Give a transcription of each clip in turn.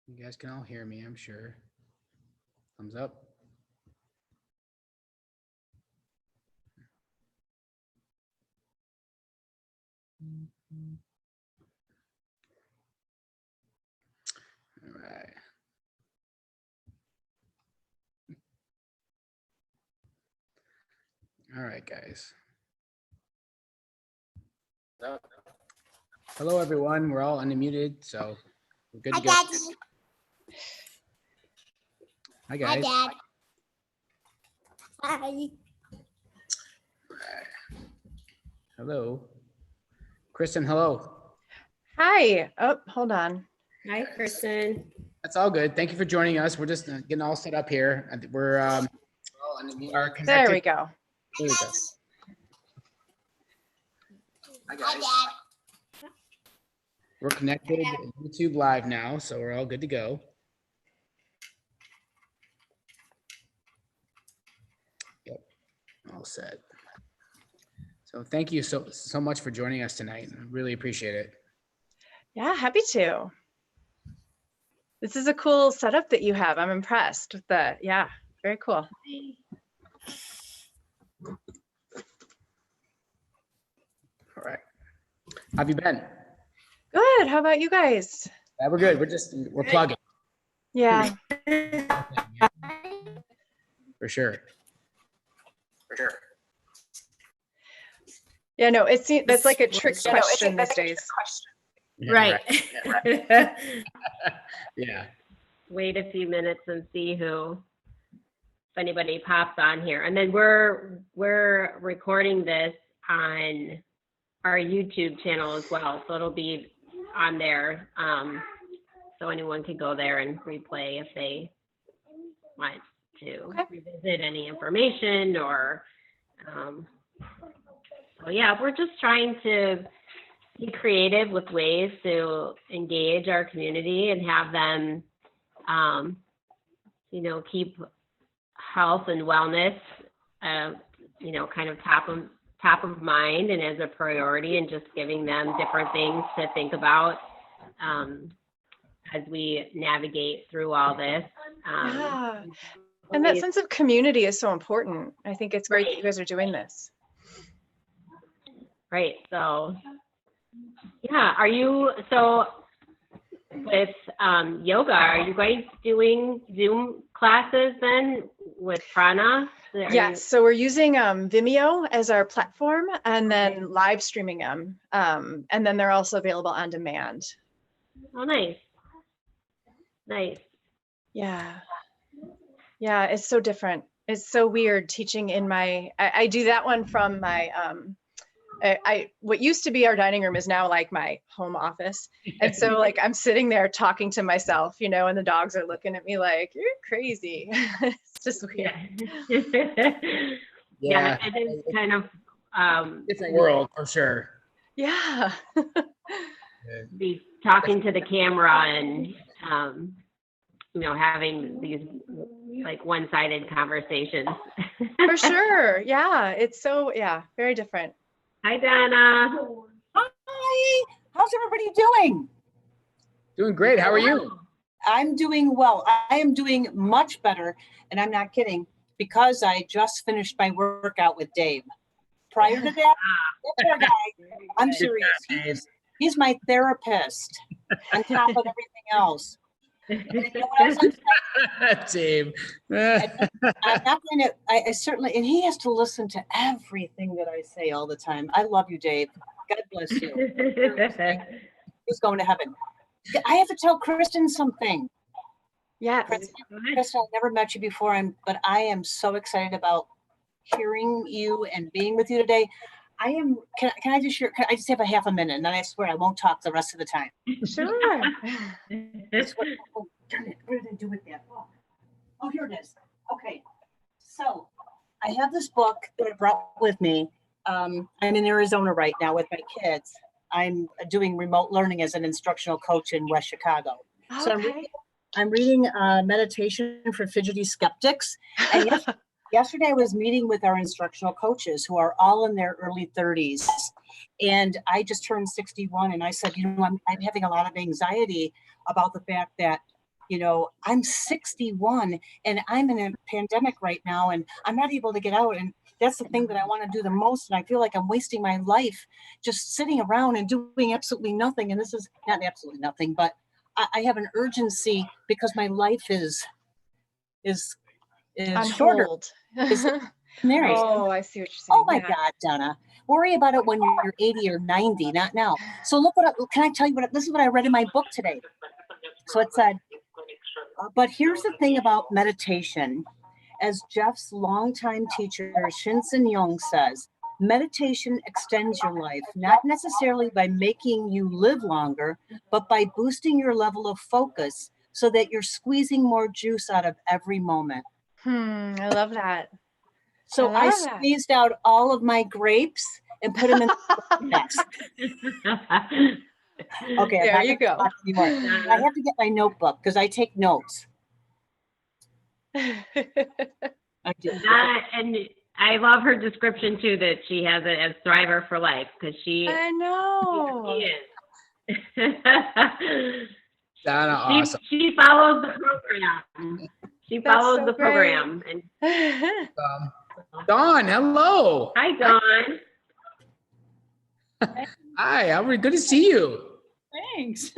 You guys can all hear me, I'm sure. Thumbs up. All right. All right, guys. Hello, everyone. We're all unmuted, so we're good to go. Daddy. Hi, guys. Dad. Hi. Hello. Kristen, hello. Hi. Oh, hold on. Hi, Kristen. That's all good. Thank you for joining us. We're just getting all set up here. We're all are connected. There we go. There we go. Hi, Hi, guys. Dad. We're connected YouTube Live now, so we're all good to go. Yep, all set. So thank you so much for joining us tonight. I really appreciate it. Yeah, happy to. This is a cool setup that you have. I'm impressed with that. Yeah, very cool. All right. How have you been? Good. How about you guys? Yeah, we're good. We're plugging Yeah. for sure. Yeah, no, that's like a trick question these days. Yeah, Right. Yeah. Wait a few minutes and see if anybody pops on here. And then we're recording this on our YouTube channel as well. So it'll be on there. So anyone can go there and replay if they want to revisit any information or so yeah, we're just trying to be creative with ways to engage our community and have them, keep health and wellness, kind of top of mind and as a priority, and just giving them different things to think about as we navigate through all this. Yeah. And that sense of community is so important. I think it's great that you guys are doing this. Right. So, yeah. With yoga, are you guys doing Zoom classes then with Prana? Yes. So we're using Vimeo as our platform and then live streaming them. And then they're also available on demand. Oh, nice. Nice. Yeah. Yeah. It's so different. It's so weird teaching in I do that one from my, what used to be our dining room is now like my home office. And so like I'm sitting there talking to myself, and the dogs are looking at me like, you're crazy. It's just weird. Yeah, it is kind of Different world for sure. Yeah. Be talking to the camera and having these like one-sided conversations. For sure. Yeah. It's so, very different. Hi, Donna. Hi. How's everybody doing? Doing great. How are you? I'm doing well. I am doing much better, and I'm not kidding, because I just finished my workout with Dave. Prior to that, poor guy, I'm serious. He's my therapist on top of everything else. Team. I'm not going to, I certainly, and he has to listen to everything that I say all the time. I love you, Dave. God bless you. He's going to heaven. I have to tell Kristen something. Yeah. Kristen, I never met you before, but I am so excited about hearing you and being with you today. Can I just share? I just have a half a minute, and then I swear I won't talk the rest of the time. Sure. Oh, darn it. What did I do with that? Oh, here it is. Okay. So I have this book that I brought with me. I'm in Arizona right now with my kids. I'm doing remote learning as an instructional coach in West Chicago. Okay. So I'm reading Meditation for Fidgety Skeptics. And yesterday I was meeting with our instructional coaches who are all in their early 30s. And I just turned 61, and I said, I'm having a lot of anxiety about the fact that You know, I'm 61 and I'm in a pandemic right now and I'm not able to get out. And that's the thing that I want to do the most. And I feel like I'm wasting my life just sitting around and doing absolutely nothing. And this is not absolutely nothing, but I have an urgency because my life is On shorter. hold. Is Mary. Oh, I see what you're saying. Oh my Yeah. God, Donna. Worry about it when you're 80 or 90, not now. So look can I tell you this is what I read in my book today. So it said, but here's the thing about meditation. As Jeff's longtime teacher, Shinsen Young says, meditation extends your life, not necessarily by making you live longer, but by boosting your level of focus so that you're squeezing more juice out of every moment. I love that. So I I love that. squeezed out all of my grapes and put them in the next. Okay, There you go. I have to get my notebook because I take notes. I do. And I love her description too, that she has it as Thriver for Life, because she I know. is. Donna, awesome. She follows the program. She That's follows so the great. program. And Dawn, hello. hi, Dawn. Hi, Albert. Good to see you. Thanks.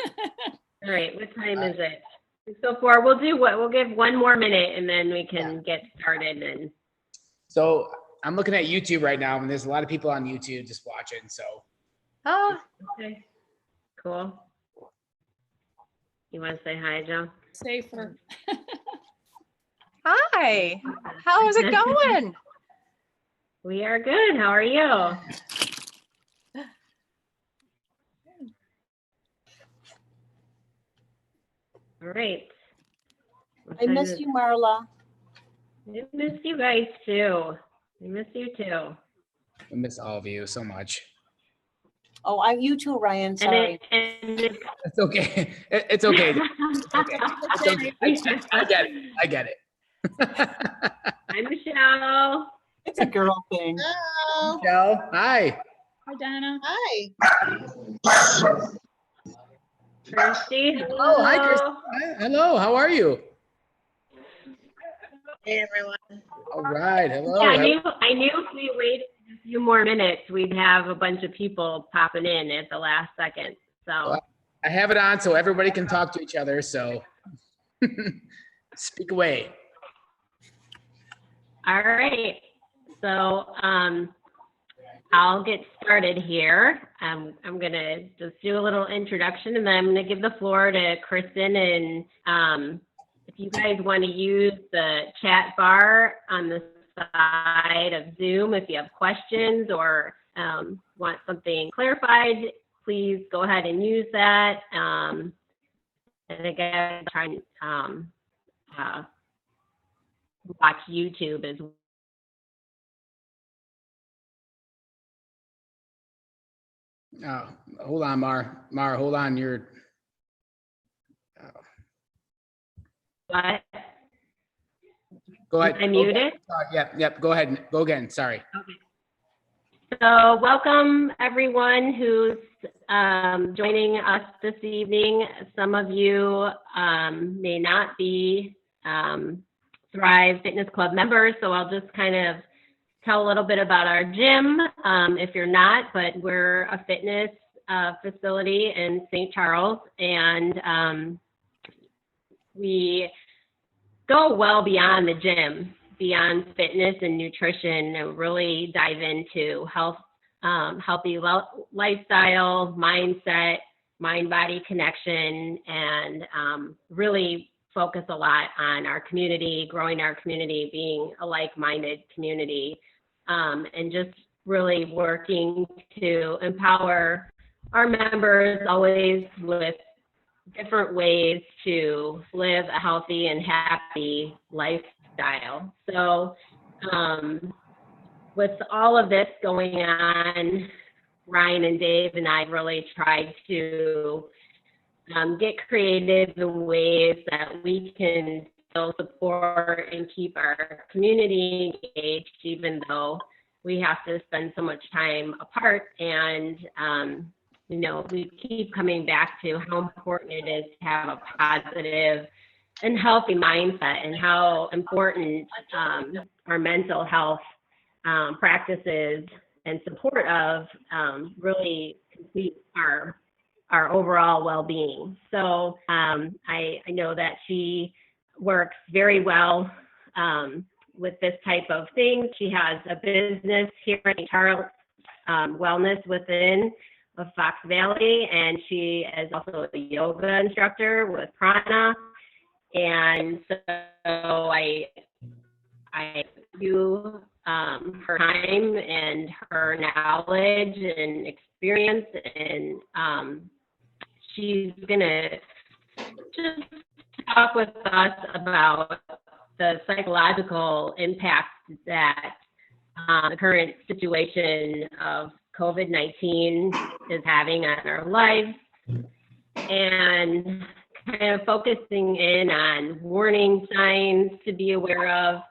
All right, what time is it? 6:04. We'll give one more minute and then we can get started. And So I'm looking at YouTube right now, and there's a lot of people on YouTube just watching. So Oh, okay, cool. You want to say hi, Joe? Safer. hi. How's it going? We are good. How are you? All right. I miss you, Marla. I miss you guys too. I miss you too. I miss all of you so much. Oh, you too, Ryan. Sorry. It's okay. It's okay. It's okay. I get it. I get it. Hi, Michelle. It's a girl thing. Hello. Michelle, hi. Hi, Donna. Hi. Kirsty. Oh, hi, Kristen. Hi. Hello. How are you? Hey, everyone. All right. Hello. Yeah, I knew if we waited a few more minutes, we'd have a bunch of people popping in at the last second. So Well, I have it on so everybody can talk to each other. So speak away. all right. So I'll get started here. I'm gonna just do a little introduction, and then I'm gonna give the floor to Kristen. And if you guys want to use the chat bar on the side of Zoom, if you have questions or want something clarified, please go ahead and use that. And again, try and watch YouTube as well. Hold on, Mar, hold on. You're. But Go ahead. I muted? Yep. Go ahead. Go again. Sorry. Okay. So welcome everyone who's joining us this evening. Some of you may not be Thrive Fitness Club members, so I'll just kind of tell a little bit about our gym if you're not, but we're a fitness facility in St. Charles, and we go well beyond the gym, beyond fitness and nutrition, and really dive into healthy lifestyle, mindset, mind-body connection, and really focus a lot on our community, growing our community, being a like-minded community, and just really working to empower our members always with different ways to live a healthy and happy lifestyle. So with all of this going on, Ryan and Dave and I really tried to get creative in ways that we can still support and keep our community engaged, even though we have to spend so much time apart. And we keep coming back to how important it is to have a positive and healthy mindset and how important our mental health practices and support of really complete our overall well-being. So I know that she works very well with this type of thing. She has a business here in Charles Wellness within of Fox Valley, and she is also a yoga instructor with Prana. And so I view her time and her knowledge and experience, and she's gonna just talk with us about the psychological impact that the current situation of COVID-19 is having on our lives, and kind of focusing in on warning signs to be aware of,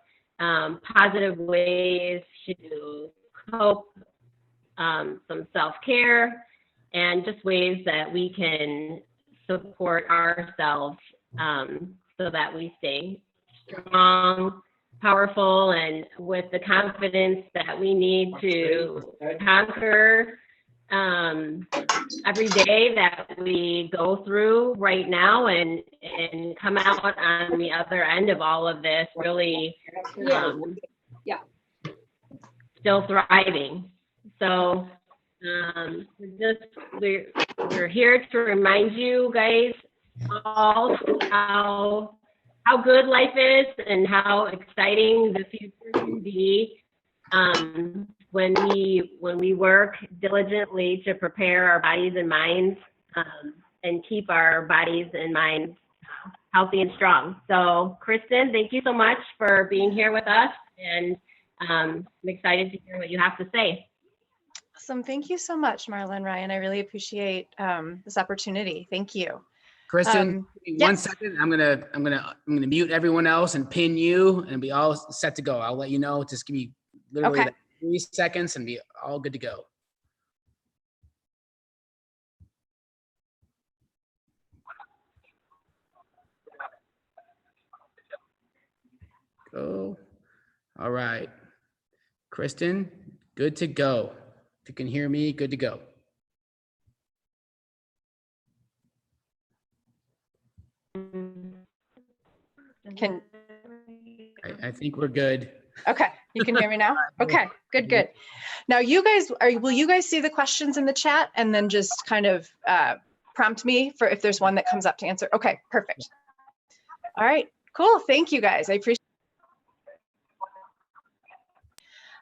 positive ways to cope, some self-care, and just ways that we can support ourselves so that we stay strong, powerful, and with the confidence that we need to conquer every day that we go through right now, and come out on the other end of all of this really still thriving. So we're here to remind you guys all how good life is and how exciting the future can be when we work diligently to prepare our bodies and minds and keep our bodies and minds healthy and strong. So Kristen, thank you so much for being here with us, and I'm excited to hear what you have to say. Awesome. Thank you so much, Marla and Ryan. I really appreciate this opportunity. Thank you. Kristen, Yes. 1 second. I'm gonna mute everyone else and pin you, and be all set to go. I'll let you know. Just give me literally Okay. like 3 seconds, and be all good to go. Go. All right, Kristen, good to go. If you can hear me, good to go. Can I think we're good. Okay, you can hear me now? Okay, good. Now you guys will you guys see the questions in the chat and then just kind of prompt me for if there's one that comes up to answer? Okay, perfect. All right, cool. Thank you guys. I appreciate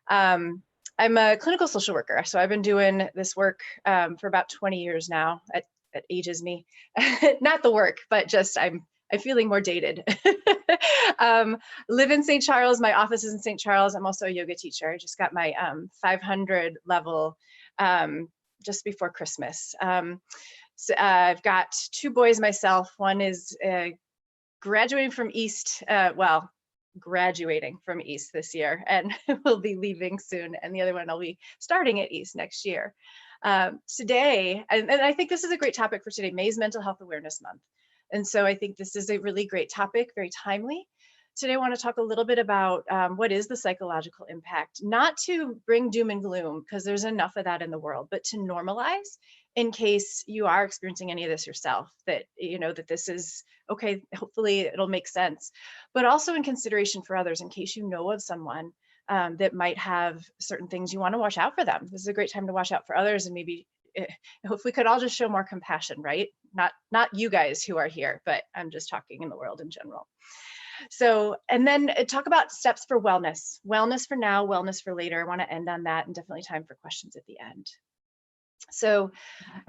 I'm a clinical social worker, so I've been doing this work for about 20 years now. That ages me. Not the work, but just I'm feeling more dated. Live in St. Charles. My office is in St. Charles. I'm also a yoga teacher. I just got my 500 level just before Christmas. So, I've got 2 boys myself. One is graduating from East, graduating from East this year, and will be leaving soon. And the other one will be starting at East next year. Today, and I think this is a great topic for today. May is Mental Health Awareness Month. And so I think this is a really great topic, very timely. Today, I want to talk a little bit about what is the psychological impact, not to bring doom and gloom, because there's enough of that in the world, but to normalize in case you are experiencing any of this yourself, that you know that this is okay, hopefully it'll make sense, but also in consideration for others, in case you know of someone that might have certain things you want to watch out for them. This is a great time to watch out for others, and maybe if we could all just show more compassion, right? Not you guys who are here, but I'm just talking in the world in general. So, and then talk about steps for wellness. Wellness for now, wellness for later. I want to end on that, and definitely time for questions at the end. So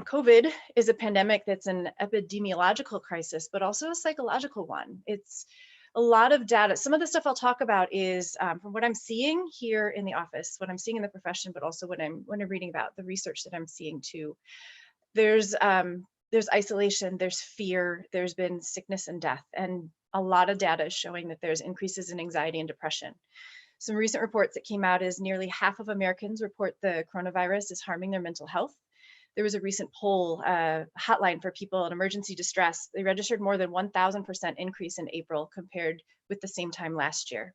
COVID is a pandemic that's an epidemiological crisis, but also a psychological one. It's a lot of data. Some of the stuff I'll talk about is from what I'm seeing here in the office, what I'm seeing in the profession, but also when I'm reading about the research that I'm seeing too. There's isolation, there's fear, there's been sickness and death, and a lot of data is showing that there's increases in anxiety and depression. Some recent reports that came out is nearly half of Americans report the coronavirus is harming their mental health. there was a recent poll, hotline for people in emergency distress. They registered more than 1,000% increase in April compared with the same time last year.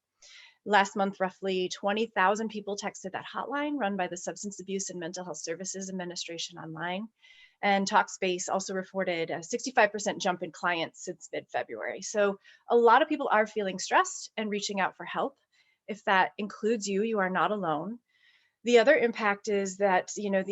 Last month, roughly 20,000 people texted that hotline run by the Substance Abuse and Mental Health Services Administration online. And Talkspace also reported a 65% jump in clients since mid-February. So a lot of people are feeling stressed and reaching out for help. If that includes you, you are not alone. The other impact is that,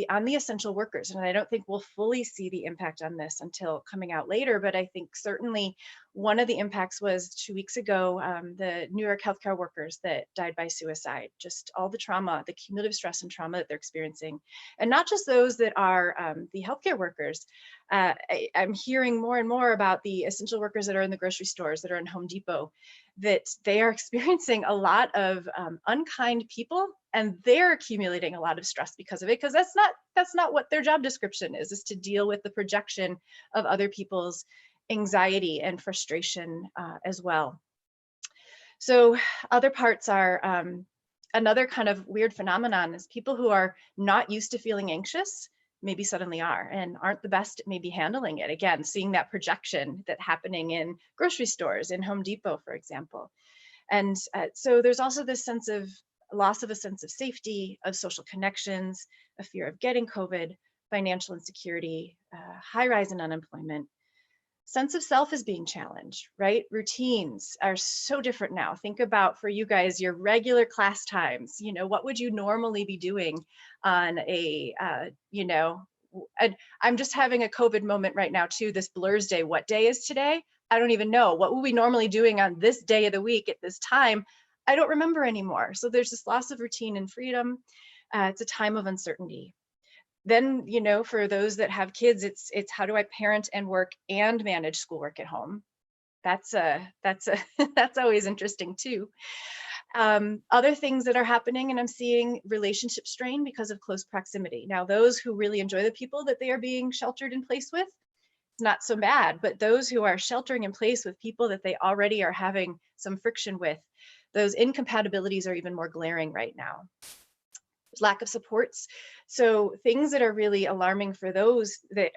on the essential workers, and I don't think we'll fully see the impact on this until coming out later, but I think certainly one of the impacts was 2 weeks ago, the New York healthcare workers that died by suicide, just all the trauma, the cumulative stress and trauma that they're experiencing. And not just those that are the healthcare workers. I'm hearing more and more about the essential workers that are in the grocery stores, that are in Home Depot, that they are experiencing a lot of unkind people, and they're accumulating a lot of stress because of it, because that's not what their job description is to deal with the projection of other people's anxiety and frustration as well. So other parts are another kind of weird phenomenon is people who are not used to feeling anxious maybe suddenly are and aren't the best at maybe handling it. Again, seeing that projection that happening in grocery stores, in Home Depot, for example. And so there's also this sense of loss of a sense of safety, of social connections, a fear of getting COVID, financial insecurity, high rise in unemployment. Sense of self is being challenged, right? Routines are so different now. Think about, for you guys, your regular class times. What would you normally be doing on I'm just having a COVID moment right now too. This blurs day. What day is today? I don't even know. What were we normally doing on this day of the week at this time? I don't remember anymore. So there's this loss of routine and freedom. It's a time of uncertainty. Then, for those that have kids, it's how do I parent and work and manage schoolwork at home? That's that's always interesting too. Other things that are happening, and I'm seeing relationship strain because of close proximity. Now, those who really enjoy the people that they are being sheltered in place with, it's not so bad, but those who are sheltering in place with people that they already are having some friction with, those incompatibilities are even more glaring right now. Lack of supports. So things that are really alarming for those that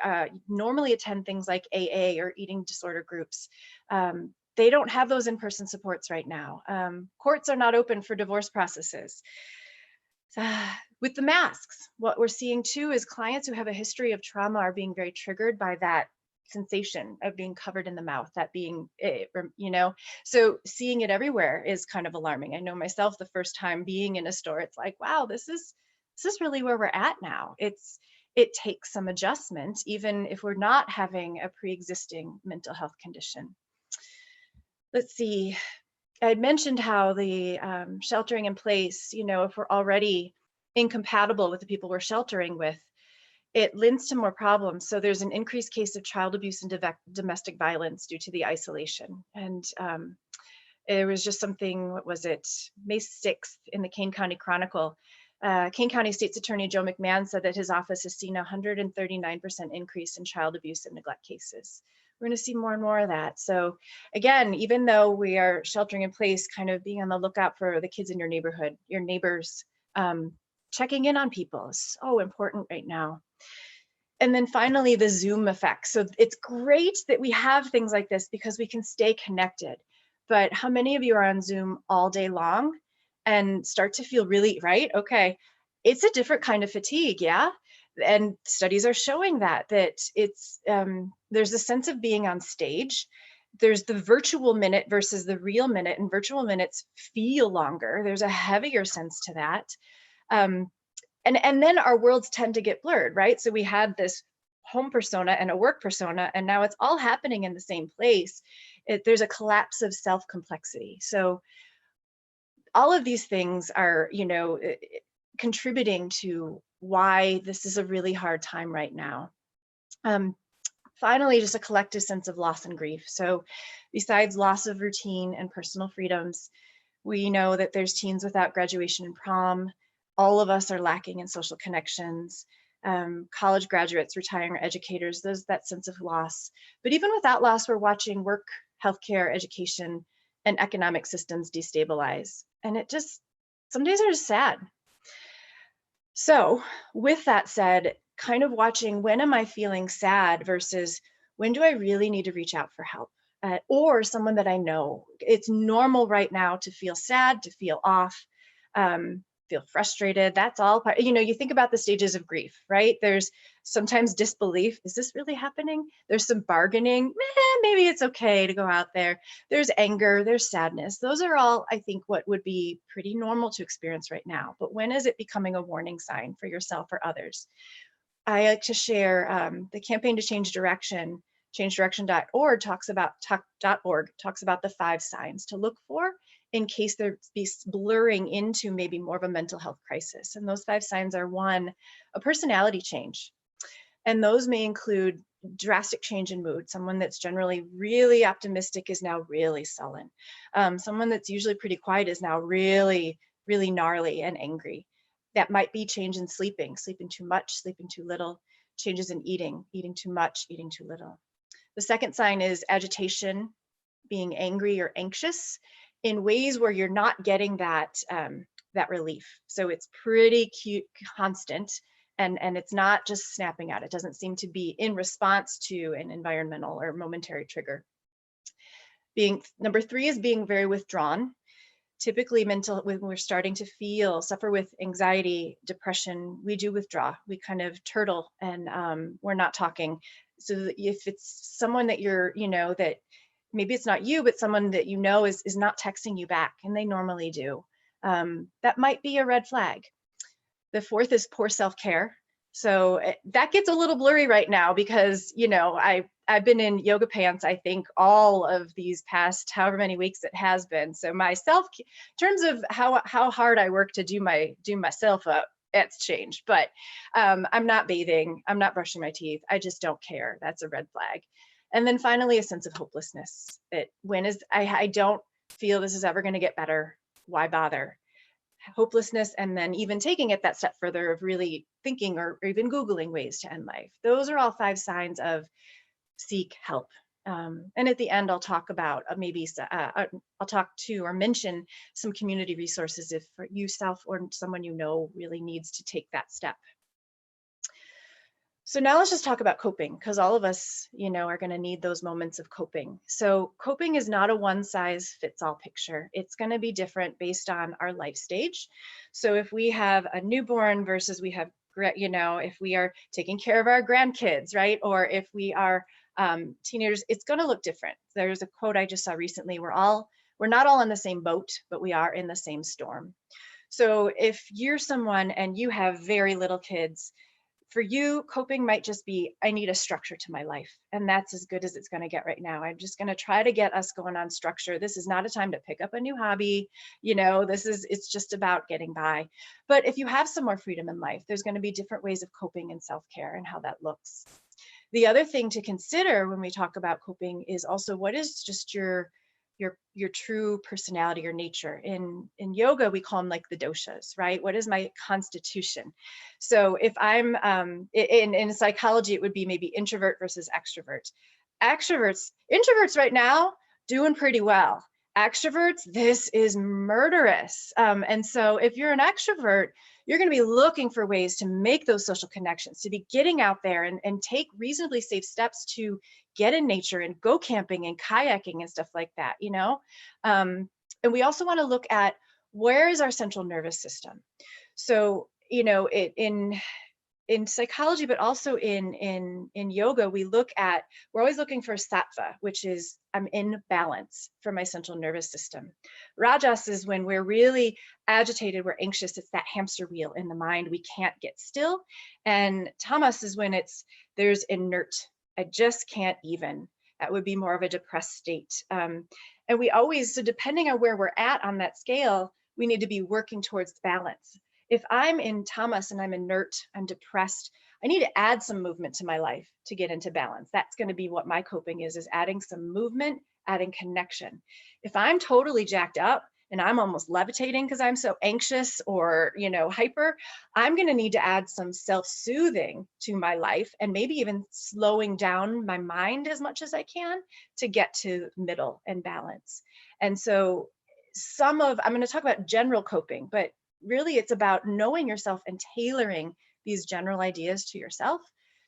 normally attend things like AA or eating disorder groups, they don't have those in-person supports right now. Courts are not open for divorce processes. With the masks, what we're seeing too is clients who have a history of trauma are being very triggered by that sensation of being covered in the mouth, that being, so seeing it everywhere is kind of alarming. I know myself, the first time being in a store, it's like, wow, this is really where we're at now. It takes some adjustment, even if we're not having a pre-existing mental health condition. Let's see, I had mentioned how the sheltering in place, if we're already incompatible with the people we're sheltering with, it lends to more problems. So there's an increased case of child abuse and domestic violence due to the isolation. And it was just something, what was it, May 6th in the Kane County Chronicle. Kane County State's Attorney Joe McMahon said that his office has seen a 139% increase in child abuse and neglect cases. We're going to see more and more of that. So again, even though we are sheltering in place, kind of being on the lookout for the kids in your neighborhood, your neighbors, checking in on people is so important right now. And then finally, the Zoom effect. So it's great that we have things like this because we can stay connected. But how many of you are on Zoom all day long and start to feel really, right? Okay, it's a different kind of fatigue, yeah? And studies are showing that it's, there's a sense of being on stage. There's the virtual minute versus the real minute, and virtual minutes feel longer. There's a heavier sense to that. And then our worlds tend to get blurred, right? So we had this home persona and a work persona, and now it's all happening in the same place. There's a collapse of self-complexity. So all of these things are, contributing to why this is a really hard time right now. Finally, just a collective sense of loss and grief. So besides loss of routine and personal freedoms, we know that there's teens without graduation and prom. All of us are lacking in social connections. College graduates, retiring educators, there's that sense of loss. But even without loss, we're watching work, healthcare, education, and economic systems destabilize. And it just, some days are just sad. So with that said, kind of watching, when am I feeling sad versus when do I really need to reach out for help? Or someone that I know. It's normal right now to feel sad, to feel off, feel frustrated. That's all part, you think about the stages of grief, right? There's sometimes disbelief. Is this really happening? There's some bargaining. Maybe it's okay to go out there. There's anger, there's sadness. Those are all, I think, what would be pretty normal to experience right now. But when is it becoming a warning sign for yourself or others? I like to share the campaign to change direction. Changedirection.org talks about the 5 signs to look for in case there be blurring into maybe more of a mental health crisis. And those 5 signs are: 1, a personality change. And those may include drastic change in mood. Someone that's generally really optimistic is now really sullen. Someone that's usually pretty quiet is now really, really gnarly and angry. That might be change in sleeping too much, sleeping too little, changes in eating too much, eating too little. The second sign is agitation, being angry or anxious in ways where you're not getting that relief. So it's pretty constant, and it's not just snapping out. It doesn't seem to be in response to an environmental or momentary trigger. Number 3 is being very withdrawn. Typically when we're starting to suffer with anxiety, depression, we do withdraw. We kind of turtle and we're not talking. So if it's someone that that maybe it's not you, but someone that is not texting you back, and they normally do, that might be a red flag. The 4th is poor self-care. So that gets a little blurry right now because, I've been in yoga pants, I think, all of these past however many weeks it has been. So myself, in terms of how hard I work to do myself up, it's changed. But I'm not bathing, I'm not brushing my teeth, I just don't care. That's a red flag. And then finally, a sense of hopelessness. I don't feel this is ever going to get better. Why bother? Hopelessness, and then even taking it that step further of really thinking or even Googling ways to end life. Those are all 5 signs of seek help. And at the end, I'll talk about I'll talk to or mention some community resources if yourself or someone really needs to take that step. So now let's just talk about coping, because all of us, are going to need those moments of coping. So coping is not a one-size-fits-all picture. It's going to be different based on our life stage. So if we have a newborn versus we have, if we are taking care of our grandkids, right? Or if we are teenagers, it's going to look different. There's a quote I just saw recently: we're not all in the same boat, but we are in the same storm. So if you're someone and you have very little kids, for you, coping might just be, I need a structure to my life. And that's as good as it's going to get right now. I'm just going to try to get us going on structure. This is not a time to pick up a new hobby. It's just about getting by. But if you have some more freedom in life, there's going to be different ways of coping and self-care and how that looks. The other thing to consider when we talk about coping is also, what is just your true personality or nature. In yoga, we call them like the doshas, right? What is my constitution? So if I'm in psychology, it would be maybe introvert versus extrovert. Introverts right now doing pretty well. Extroverts, this is murderous. And so if you're an extrovert, you're going to be looking for ways to make those social connections, to be getting out there and take reasonably safe steps to get in nature and go camping and kayaking and stuff like that, And we also want to look at, where is our central nervous system? So, in psychology, but also in yoga, we're always looking for sattva, which is I'm in balance for my central nervous system. Rajas is when we're really agitated, we're anxious. It's that hamster wheel in the mind. We can't get still. And tamas is when there's inert. I just can't even. That would be more of a depressed state. And so depending on where we're at on that scale, we need to be working towards balance. If I'm in tamas and I'm inert, I'm depressed, I need to add some movement to my life to get into balance. That's going to be what my coping is adding some movement, adding connection. If I'm totally jacked up and I'm almost levitating because I'm so anxious or, hyper, I'm going to need to add some self-soothing to my life, and maybe even slowing down my mind as much as I can to get to middle and balance. And so I'm going to talk about general coping, but really it's about knowing yourself and tailoring these general ideas to yourself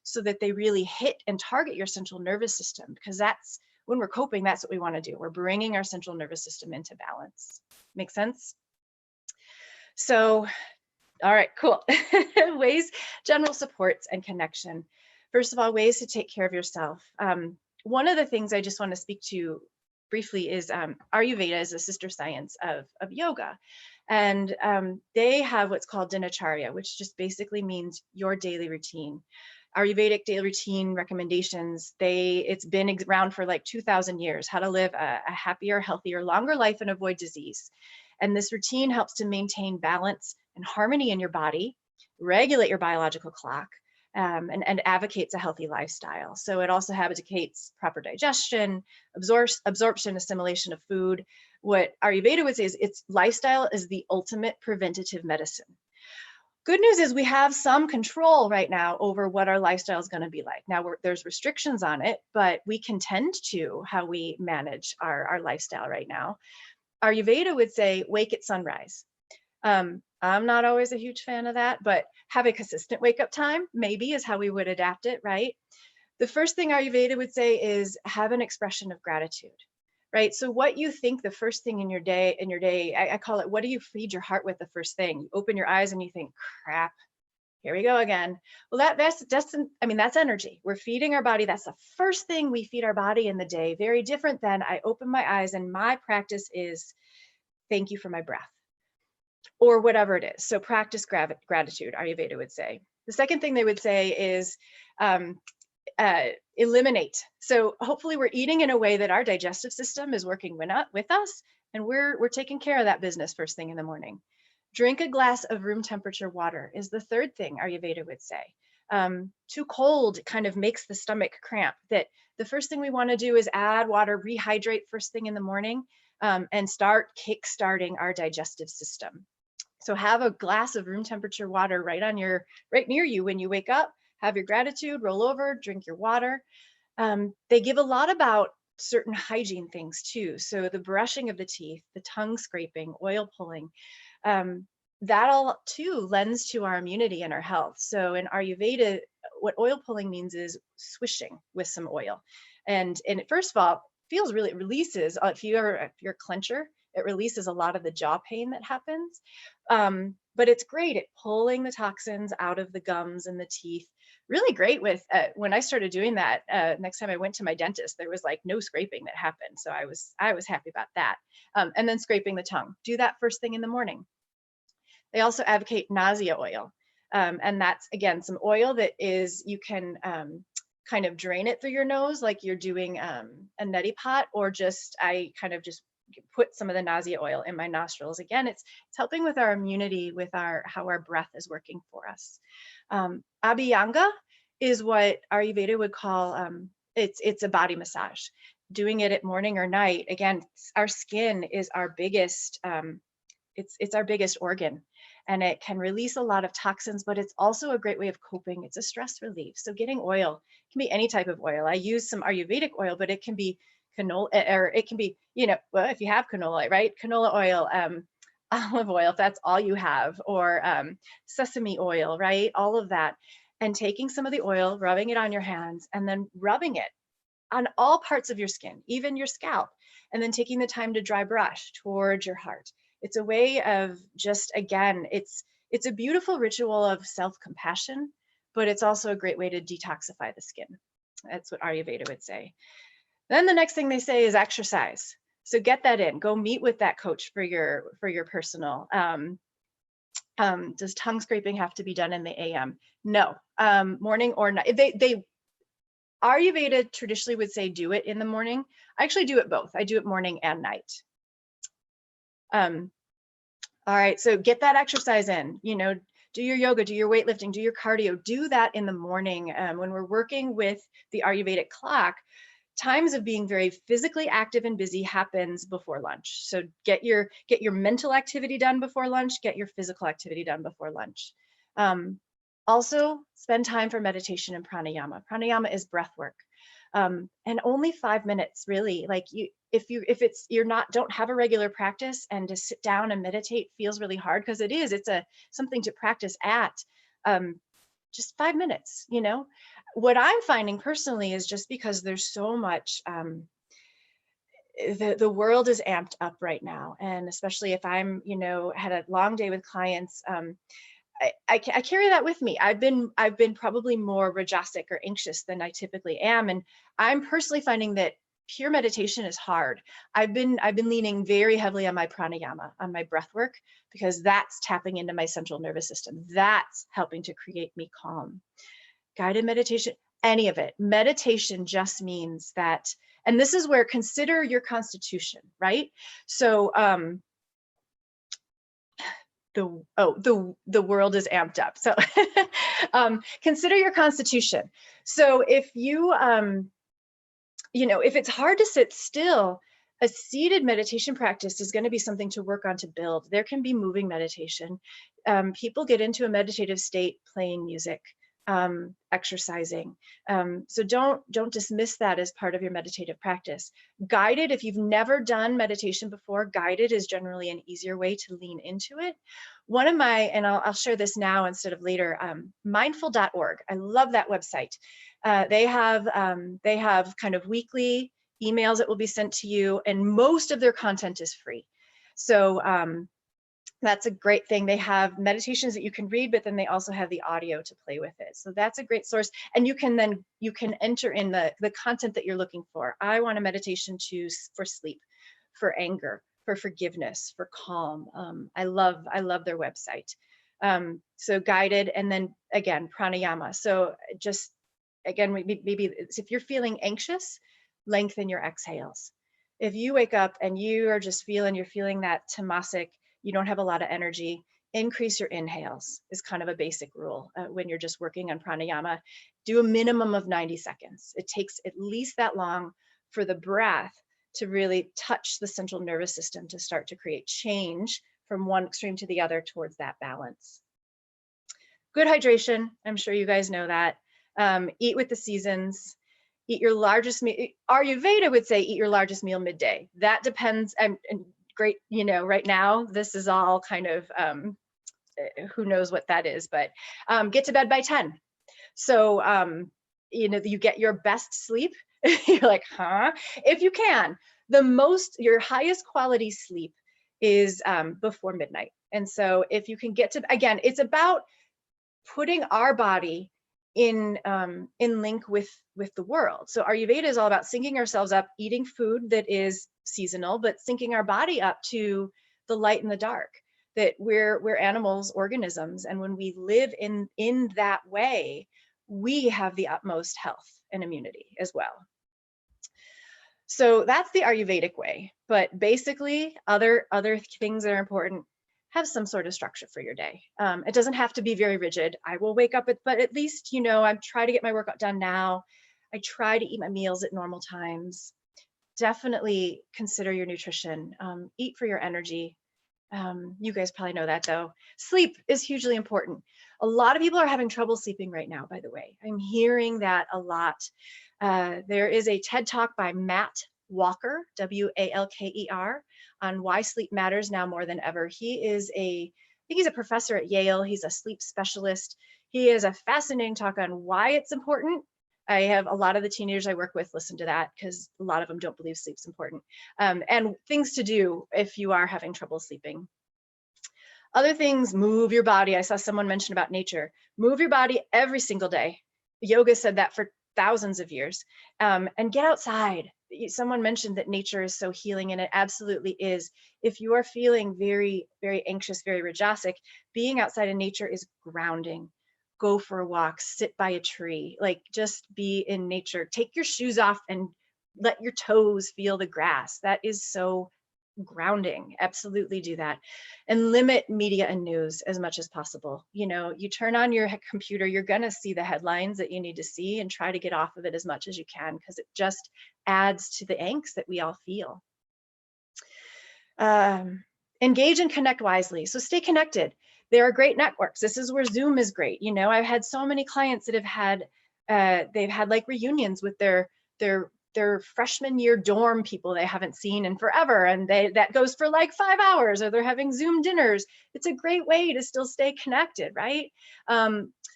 so that they really hit and target your central nervous system, because that's when we're coping, that's what we want to do. We're bringing our central nervous system into balance. Make sense? So, all right, cool. Ways, general supports and connection. First of all, ways to take care of yourself. One of the things I just want to speak to briefly is Ayurveda is a sister science of yoga. And they have what's called dinacharya, which just basically means your daily routine. Ayurvedic daily routine recommendations, it's been around for like 2,000 years, how to live a happier, healthier, longer life and avoid disease. And this routine helps to maintain balance and harmony in your body, regulate your biological clock, and advocates a healthy lifestyle. So it also advocates proper digestion, absorption, assimilation of food. What Ayurveda would say is its lifestyle is the ultimate preventative medicine. Good news is we have some control right now over what our lifestyle is going to be like. Now there's restrictions on it, but we can tend to how we manage our lifestyle right now. Ayurveda would say, wake at sunrise. I'm not always a huge fan of that, but have a consistent wake up time, maybe, is how we would adapt it, right? The first thing Ayurveda would say is have an expression of gratitude, right? So what you think the first thing in your day, I call it, what do you feed your heart with the first thing? You open your eyes and you think, crap, here we go again. Well, that's energy. We're feeding our body. That's the first thing we feed our body in the day. Very different than I open my eyes and my practice is thank you for my breath, or whatever it is. So practice gratitude, Ayurveda would say. The second thing they would say is eliminate. So hopefully we're eating in a way that our digestive system is working with us, and we're taking care of that business first thing in the morning. Drink a glass of room temperature water is the third thing Ayurveda would say. Too cold kind of makes the stomach cramp. That the first thing we want to do is add water, rehydrate first thing in the morning, and start kickstarting our digestive system. So have a glass of room temperature water right near you when you wake up. Have your gratitude, roll over, drink your water. They give a lot about certain hygiene things too. So the brushing of the teeth, the tongue scraping, oil pulling, that all too lends to our immunity and our health. So in Ayurveda, what oil pulling means is swishing with some oil. And first of all, it releases, if you're a clencher, it releases a lot of the jaw pain that happens. But it's great at pulling the toxins out of the gums and the teeth. Really great with, when I started doing that, next time I went to my dentist, there was like no scraping that happened. So I was happy about that. And then scraping the tongue. Do that first thing in the morning. They also advocate nausea oil. And that's, again, some oil that you can kind of drain it through your nose like you're doing a neti pot, or I kind of just put some of the nausea oil in my nostrils. Again, it's helping with our immunity, with how our breath is working for us. Abhyanga is what Ayurveda would call, it's a body massage. Doing it at morning or night. Again, our skin is our biggest, it's our biggest organ, and it can release a lot of toxins, but it's also a great way of coping. It's a stress relief. So getting oil can be any type of oil. I use some Ayurvedic oil, but it can be canola, or it can be, well, if you have canola, right? Canola oil, olive oil, if that's all you have, or sesame oil, right? All of that. And taking some of the oil, rubbing it on your hands, and then rubbing it on all parts of your skin, even your scalp, and then taking the time to dry brush towards your heart. It's a way of just, again, it's a beautiful ritual of self-compassion, but it's also a great way to detoxify the skin. That's what Ayurveda would say. Then the next thing they say is exercise. So get that in. Go meet with that coach for your personal. Does tongue scraping have to be done in the AM? No, morning or night. Ayurveda traditionally would say do it in the morning. I actually do it both. I do it morning and night. All right, so get that exercise in. Do your yoga, do your weightlifting, do your cardio. Do that in the morning. When we're working with the Ayurvedic clock, times of being very physically active and busy happens before lunch. So get your mental activity done before lunch, get your physical activity done before lunch. Also spend time for meditation and pranayama. Pranayama is breath work. And only 5 minutes, really. Like don't have a regular practice, and to sit down and meditate feels really hard, because it's something to practice at. just 5 minutes, you know. What I'm finding personally is just because there's so much, the world is amped up right now. And especially if I'm, you know, had a long day with clients, I carry that with me. I've been probably more rajasic or anxious than I typically am. And I'm personally finding that pure meditation is hard. I've been leaning very heavily on my pranayama, on my breath work, because that's tapping into my central nervous system. That's helping to create me calm. Guided meditation, any of it. Meditation just means that, and this is where consider your constitution, right? So the world is amped up. So consider your constitution. So if you you know, if it's hard to sit still, a seated meditation practice is going to be something to work on to build. There can be moving meditation. People get into a meditative state playing music, exercising. So don't dismiss that as part of your meditative practice. Guided, if you've never done meditation before, guided is generally an easier way to lean into it. One of my, and I'll share this now instead of later, mindful.org. I love that website. They have kind of weekly emails that will be sent to you, and most of their content is free. So that's a great thing. They have meditations that you can read, but then they also have the audio to play with it. So that's a great source. And you can enter in the content that you're looking for. I want a meditation for sleep, for anger, for forgiveness, for calm. I love their website. So guided, and then again, pranayama. So just again, maybe if you're feeling anxious, lengthen your exhales. If you wake up and you're feeling that tamasic, you don't have a lot of energy, increase your inhales is kind of a basic rule when you're just working on pranayama. Do a minimum of 90 seconds. It takes at least that long for the breath to really touch the central nervous system to start to create change from one extreme to the other towards that balance. Good hydration. I'm sure you guys know that. Eat with the seasons. Eat your largest meal. Ayurveda would say eat your largest meal midday. That depends. And great, you know, right now this is all kind of who knows what that is, but get to bed by 10. So you know, you get your best sleep. You're like, huh? If you can, your highest quality sleep is before midnight. And so if you can get to, again, it's about putting our body in link with the world. So Ayurveda is all about syncing ourselves up, eating food that is seasonal, but syncing our body up to the light and the dark, that we're animals, organisms. And when we live in that way, we have the utmost health and immunity as well. So that's the Ayurvedic way. But basically, other things that are important, have some sort of structure for your day. It doesn't have to be very rigid. I will wake up, but at least, you know, I try to get my workout done now. I try to eat my meals at normal times. Definitely consider your nutrition. Eat for your energy. You guys probably know that though. Sleep is hugely important. A lot of people are having trouble sleeping right now, by the way. I'm hearing that a lot. There is a TED Talk by Matt Walker, Walker, on why sleep matters now more than ever. I think he's a professor at Yale. He's a sleep specialist. He has a fascinating talk on why it's important. I have a lot of the teenagers I work with listen to that because a lot of them don't believe sleep's important. And things to do if you are having trouble sleeping. Other things, move your body. I saw someone mention about nature. Move your body every single day. Yoga said that for thousands of years. And get outside. Someone mentioned that nature is so healing, and it absolutely is. If you are feeling very, very anxious, very rajasic, being outside in nature is grounding. Go for a walk, sit by a tree, like just be in nature. Take your shoes off and let your toes feel the grass. That is so grounding. Absolutely do that. And limit media and news as much as possible. You know, you turn on your computer, you're going to see the headlines that you need to see, and try to get off of it as much as you can, because it just adds to the angst that we all feel. Engage and connect wisely. So stay connected. There are great networks. This is where Zoom is great. You know, I've had so many clients that have had, they've had like reunions with their freshman year dorm people they haven't seen in forever. And that goes for like 5 hours, or they're having Zoom dinners. It's a great way to still stay connected, right?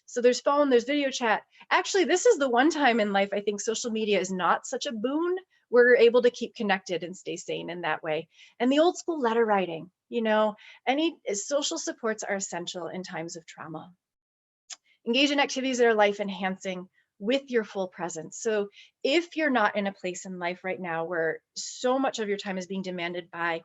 So there's phone, there's video chat. Actually, this is the one time in life I think social media is not such a boon. We're able to keep connected and stay sane in that way. And the old school letter writing, any social supports are essential in times of trauma. Engage in activities that are life enhancing with your full presence. So if you're not in a place in life right now where so much of your time is being demanded by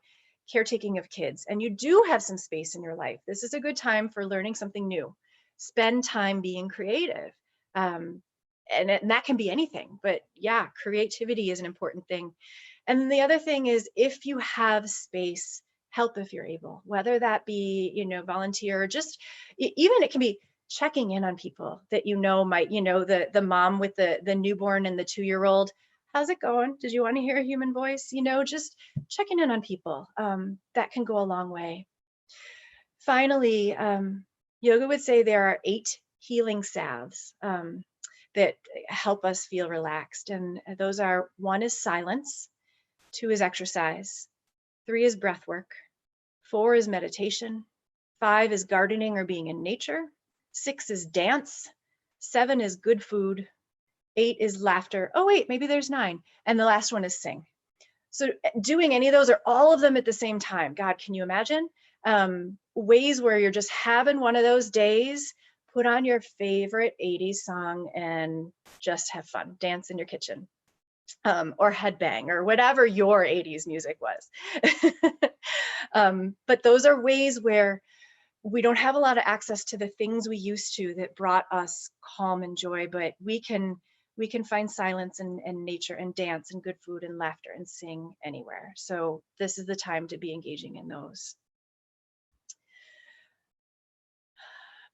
caretaking of kids, and you do have some space in your life, this is a good time for learning something new. Spend time being creative. And that can be anything, but yeah, creativity is an important thing. And the other thing is, if you have space, help if you're able, whether that be, volunteer, or just even it can be checking in on people that might, the mom with the newborn and the 2-year-old. How's it going? Did you want to hear a human voice? Just checking in on people. That can go a long way. Finally, yoga would say there are 8 healing salves that help us feel relaxed. And those are: 1 is silence, 2 is exercise, 3 is breath work, 4 is meditation, 5 is gardening or being in nature, 6 is dance, 7 is good food, 8 is laughter. Oh wait, maybe there's 9. And the last one is sing. So doing any of those or all of them at the same time, God, can you imagine? Ways where you're just having one of those days, put on your favorite 80s song and just have fun, dance in your kitchen, or headbang, or whatever your 80s music was. But those are ways where we don't have a lot of access to the things we used to that brought us calm and joy, but we can find silence and nature and dance and good food and laughter and sing anywhere. So this is the time to be engaging in those.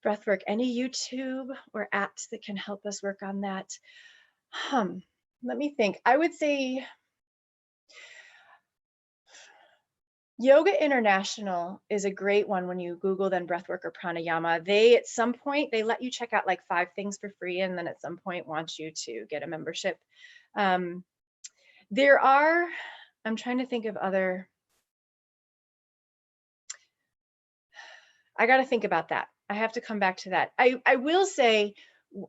Breathwork, any YouTube or apps that can help us work on that? Let me think. I would say Yoga International is a great one. When you Google then breathwork or pranayama, at some point they let you check out like 5 things for free, and then at some point want you to get a membership. I'm trying to think of other. I got to think about that. I have to come back to that. I will say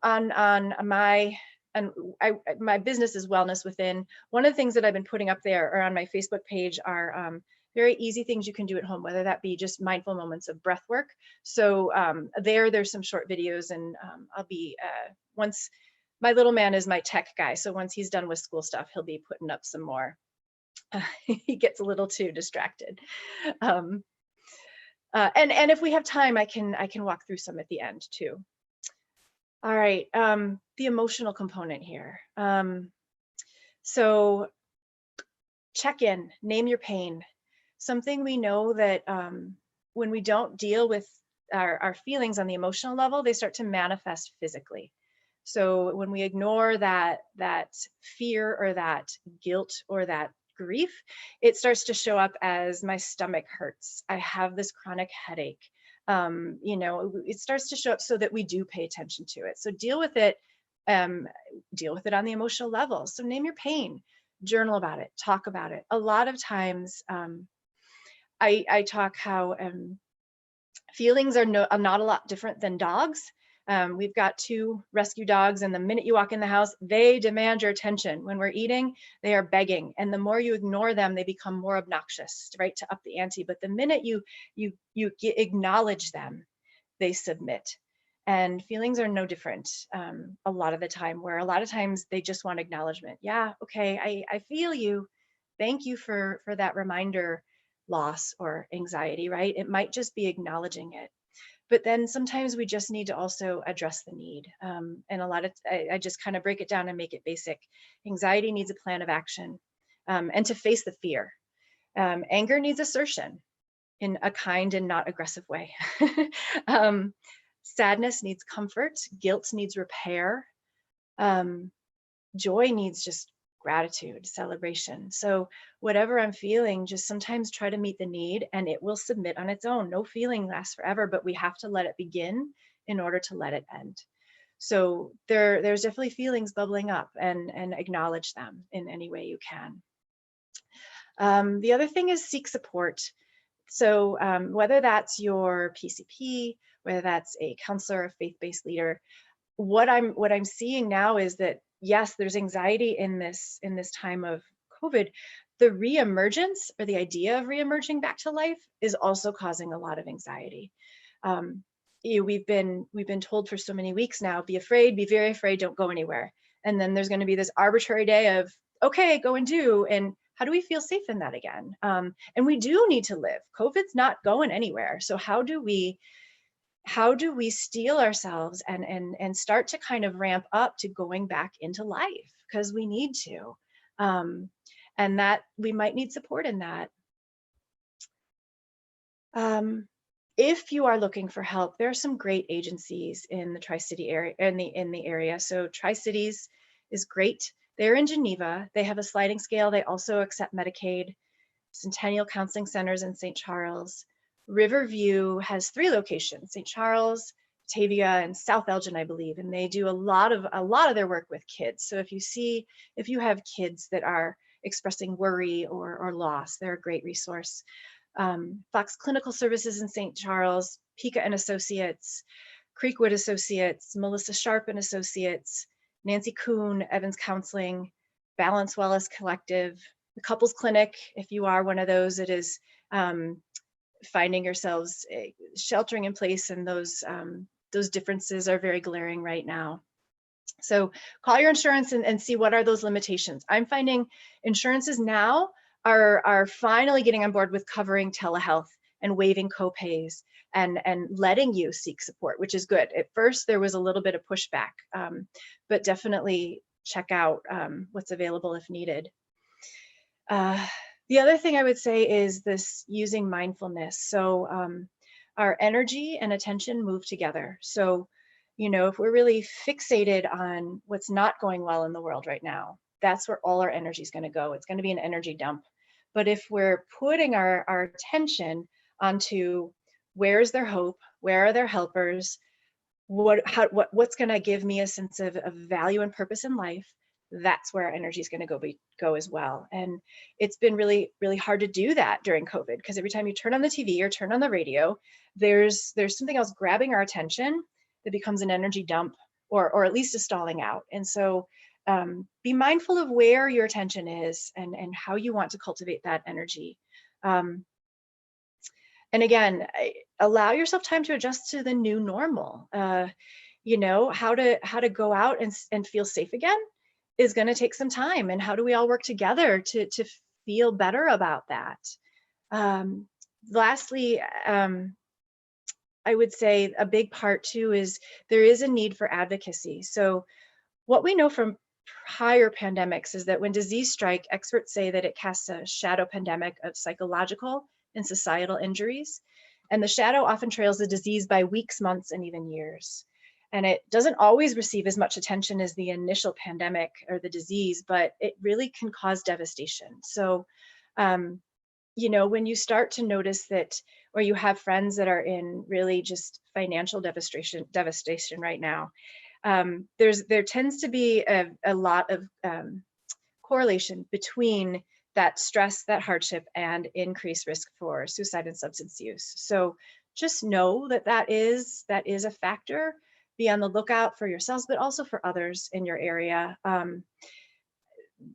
on my business is Wellness Within. One of the things that I've been putting up there or on my Facebook page are very easy things you can do at home, whether that be just mindful moments of breath work. So there's some short videos, and I'll be, once my little man is my tech guy. So once he's done with school stuff, he'll be putting up some more. He gets a little too distracted. And if we have time, I can walk through some at the end too. All right, the emotional component here. So check in, name your pain. Something we know that when we don't deal with our feelings on the emotional level, they start to manifest physically. So when we ignore that fear or that guilt or that grief, it starts to show up as my stomach hurts. I have this chronic headache. It starts to show up so that we do pay attention to it. So deal with it on the emotional level. So name your pain, journal about it, talk about it. A lot of times I talk how feelings are not a lot different than dogs. We've got 2 rescue dogs, and the minute you walk in the house, they demand your attention. When we're eating, they are begging, and the more you ignore them, they become more obnoxious, right, to up the ante. But the minute you acknowledge them, they submit. And feelings are no different a lot of the time, where a lot of times they just want acknowledgement. Yeah, okay, I feel you. Thank you for that reminder, loss or anxiety, right? It might just be acknowledging it. But then sometimes we just need to also address the need. And I just kind of break it down and make it basic. Anxiety needs a plan of action, and to face the fear. Anger needs assertion in a kind and not aggressive way. Sadness needs comfort. Guilt needs repair. Joy needs just gratitude, celebration. So whatever I'm feeling, just sometimes try to meet the need, and it will submit on its own. No feeling lasts forever, but we have to let it begin in order to let it end. So there's definitely feelings bubbling up, and acknowledge them in any way you can. The other thing is seek support. Whether that's your PCP, whether that's a counselor, a faith-based leader, what I'm seeing now is that yes, there's anxiety in this time of COVID. The reemergence, or the idea of reemerging back to life, is also causing a lot of anxiety. We've been told for so many weeks now, be afraid, be very afraid, don't go anywhere. And then there's going to be this arbitrary day of, okay, go and do. And how do we feel safe in that again? And we do need to live. COVID's not going anywhere. So how do we steel ourselves and start to kind of ramp up to going back into life? Because we need to. And that we might need support in that. If you are looking for help, there are some great agencies in the Tri-City area, in the area. So Tri-Cities is great. They're in Geneva. They have a sliding scale. They also accept Medicaid. Centennial Counseling Centers in St. Charles. Riverview has 3 locations: St. Charles, Batavia, and South Elgin, I believe, and they do a lot of their work with kids. So if you have kids that are expressing worry or loss, they're a great resource. Fox Clinical Services in St. Charles, Pika and Associates, Creekwood Associates, Melissa Sharp and Associates, Nancy Kuhn, Evans Counseling, Balance Wellness Collective, the Couples Clinic, if you are one of those that is finding yourselves sheltering in place, and those differences are very glaring right now. So call your insurance and see what are those limitations. I'm finding insurances now are finally getting on board with covering telehealth and waiving copays and letting you seek support, which is good. At first, there was a little bit of pushback, but definitely check out what's available if needed. The other thing I would say is this using mindfulness. So our energy and attention move together. So, if we're really fixated on what's not going well in the world right now, that's where all our energy is going to go. It's going to be an energy dump. But if we're putting our attention onto where's their hope, where are their helpers, what's going to give me a sense of value and purpose in life, that's where our energy is going to go as well. And it's been really, really hard to do that during COVID, because every time you turn on the TV or turn on the radio, there's something else grabbing our attention that becomes an energy dump, or at least a stalling out. And so be mindful of where your attention is and how you want to cultivate that energy. And again, allow yourself time to adjust to the new normal. How to go out and feel safe again is going to take some time. And how do we all work together to feel better about that? Lastly, I would say a big part too is there is a need for advocacy. So what we know from prior pandemics is that when disease strike, experts say that it casts a shadow pandemic of psychological and societal injuries. And the shadow often trails the disease by weeks, months, and even years. And it doesn't always receive as much attention as the initial pandemic or the disease, but it really can cause devastation. So, when you start to notice that, or you have friends that are in really just financial devastation right now, there tends to be a lot of correlation between that stress, that hardship, and increased risk for suicide and substance use. So just know that is a factor. Be on the lookout for yourselves, but also for others in your area.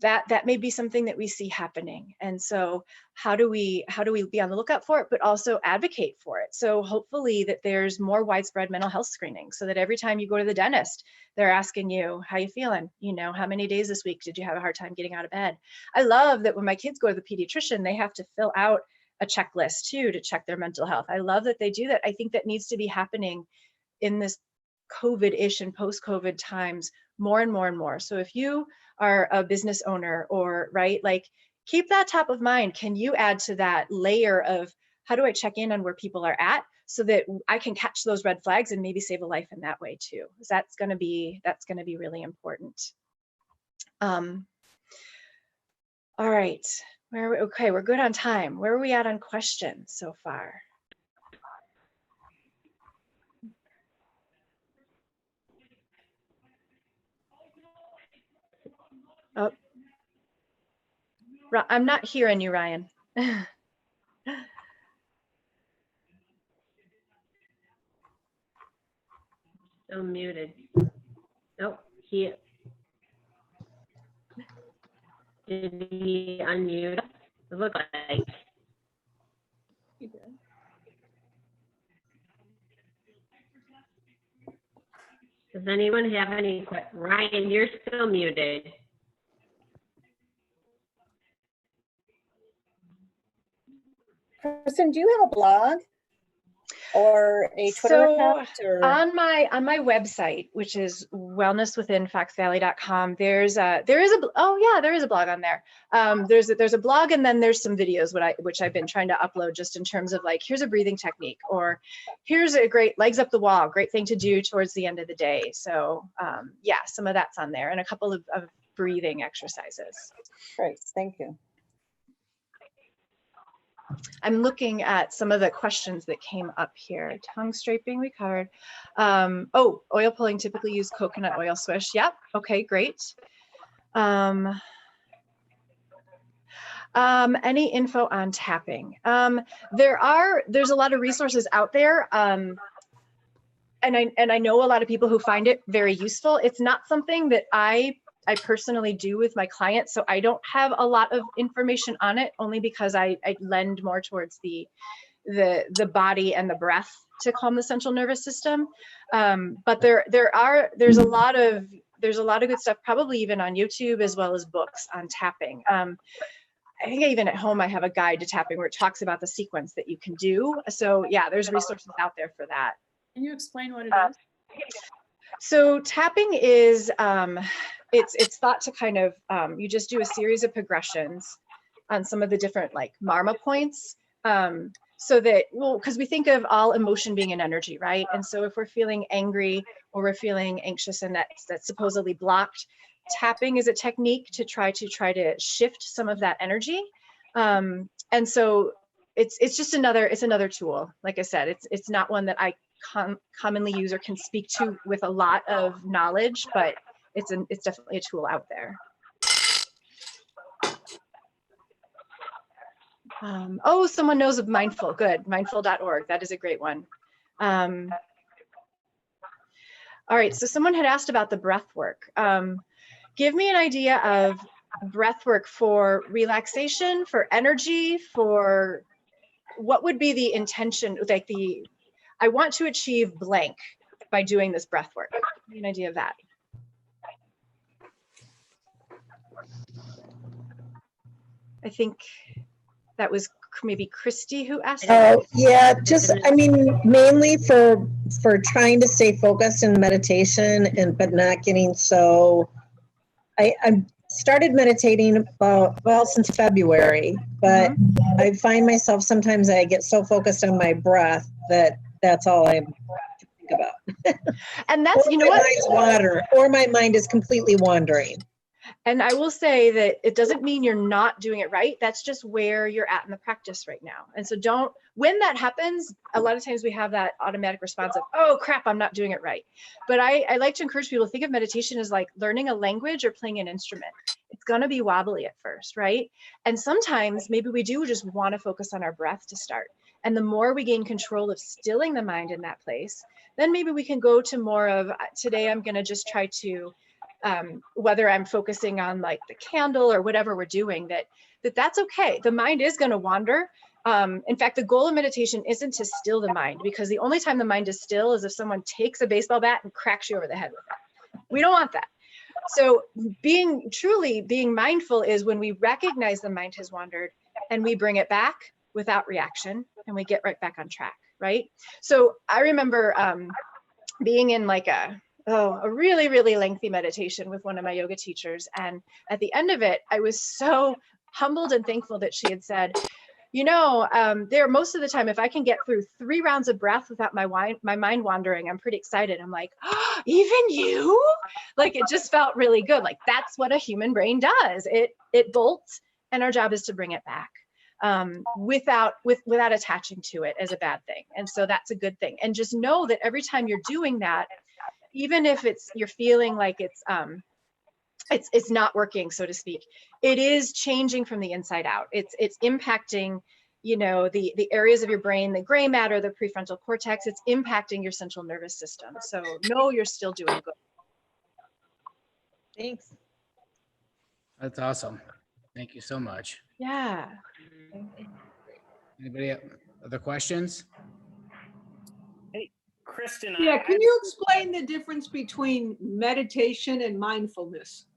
That may be something that we see happening. And so how do we be on the lookout for it, but also advocate for it? So hopefully that there's more widespread mental health screening, so that every time you go to the dentist, they're asking you, how you feeling? How many days this week did you have a hard time getting out of bed? I love that when my kids go to the pediatrician, they have to fill out a checklist too to check their mental health. I love that they do that. I think that needs to be happening in this COVID-ish and post-COVID times more and more and more. So if you are a business owner, or keep that top of mind. Can you add to that layer of how do I check in on where people are at, so that I can catch those red flags and maybe save a life in that way too? Because that's going to be really important. All right. Okay, we're good on time. Where are we at on questions so far? Oh, I'm not hearing you, Ryan. still muted. Nope, did he unmute? It looked like. You did. Does anyone have any questions? Ryan, you're still muted. Kristen, do you have a blog or a Twitter account? Or On my website, which is wellnesswithinfoxvalley.com, there is a blog on there. There's a blog, and then there's some videos which I've been trying to upload, just in terms of like, here's a breathing technique, or here's a great legs up the wall, great thing to do towards the end of the day. So yeah, some of that's on there, and a couple of breathing exercises. great, thank you. I'm looking at some of the questions that came up here. Tongue scraping, we covered. Oh, oil pulling, typically use coconut oil swish. Yep. Okay, great. Any info on tapping? There's a lot of resources out there. And I know a lot of people who find it very useful. It's not something that I personally do with my clients, so I don't have a lot of information on it, only because I lend more towards the body and the breath to calm the central nervous system. But there's a lot of good stuff, probably even on YouTube, as well as books on tapping. I think even at home I have a guide to tapping where it talks about the sequence that you can do. So yeah, there's resources out there for that. Can you explain what it is? So tapping is, it's thought to kind of, you just do a series of progressions on some of the different like marma points. So that, well, because we think of all emotion being an energy, right? And so if we're feeling angry or we're feeling anxious and that's supposedly blocked, tapping is a technique to try to shift some of that energy. And so it's just another tool. Like I said, it's not one that I commonly use or can speak to with a lot of knowledge, but it's definitely a tool out there. Oh, someone knows of Mindful. Good. Mindful.org. That is a great one. All right. So someone had asked about the breath work. Give me an idea of breath work for relaxation, for energy, for what would be the intention, like I want to achieve blank by doing this breath work. Give me an idea of that. I think that was maybe Christy who asked. Oh, yeah, just, I mean, mainly for trying to stay focused in meditation but not getting so, I started meditating since February, but I find myself sometimes I get so focused on my breath that's all I think about. And that's, you know what? Or my mind is completely wandering. And I will say that it doesn't mean you're not doing it right. That's just where you're at in the practice right now. And so when that happens, a lot of times we have that automatic response of, oh crap, I'm not doing it right. But I like to encourage people to think of meditation as like learning a language or playing an instrument. It's going to be wobbly at first, right? And sometimes maybe we do just want to focus on our breath to start. And the more we gain control of stilling the mind in that place, then maybe we can go to more of, today I'm going to just try to, whether I'm focusing on like the candle or whatever we're doing, that's okay. The mind is going to wander. In fact, the goal of meditation isn't to still the mind, because the only time the mind is still is if someone takes a baseball bat and cracks you over the head with it. We don't want that. So truly being mindful is when we recognize the mind has wandered and we bring it back without reaction and we get right back on track, right? So I remember being in like a really, really lengthy meditation with one of my yoga teachers. And at the end of it, I was so humbled and thankful that she had said, most of the time, if I can get through 3 rounds of breath without my mind wandering, I'm pretty excited. I'm like, oh, even you? Like, it just felt really good. Like, that's what a human brain does. It bolts, and our job is to bring it back without attaching to it as a bad thing. And so that's a good thing. And just know that every time you're doing that, even if you're feeling like it's not working, so to speak, it is changing from the inside out. It's impacting, the areas of your brain, the gray matter, the prefrontal cortex, it's impacting your central nervous system. So no, you're still doing good. Thanks. That's awesome. Thank you so much. Yeah. Anybody have other questions? Kristen, Yeah, can you explain the difference between meditation and mindfulness?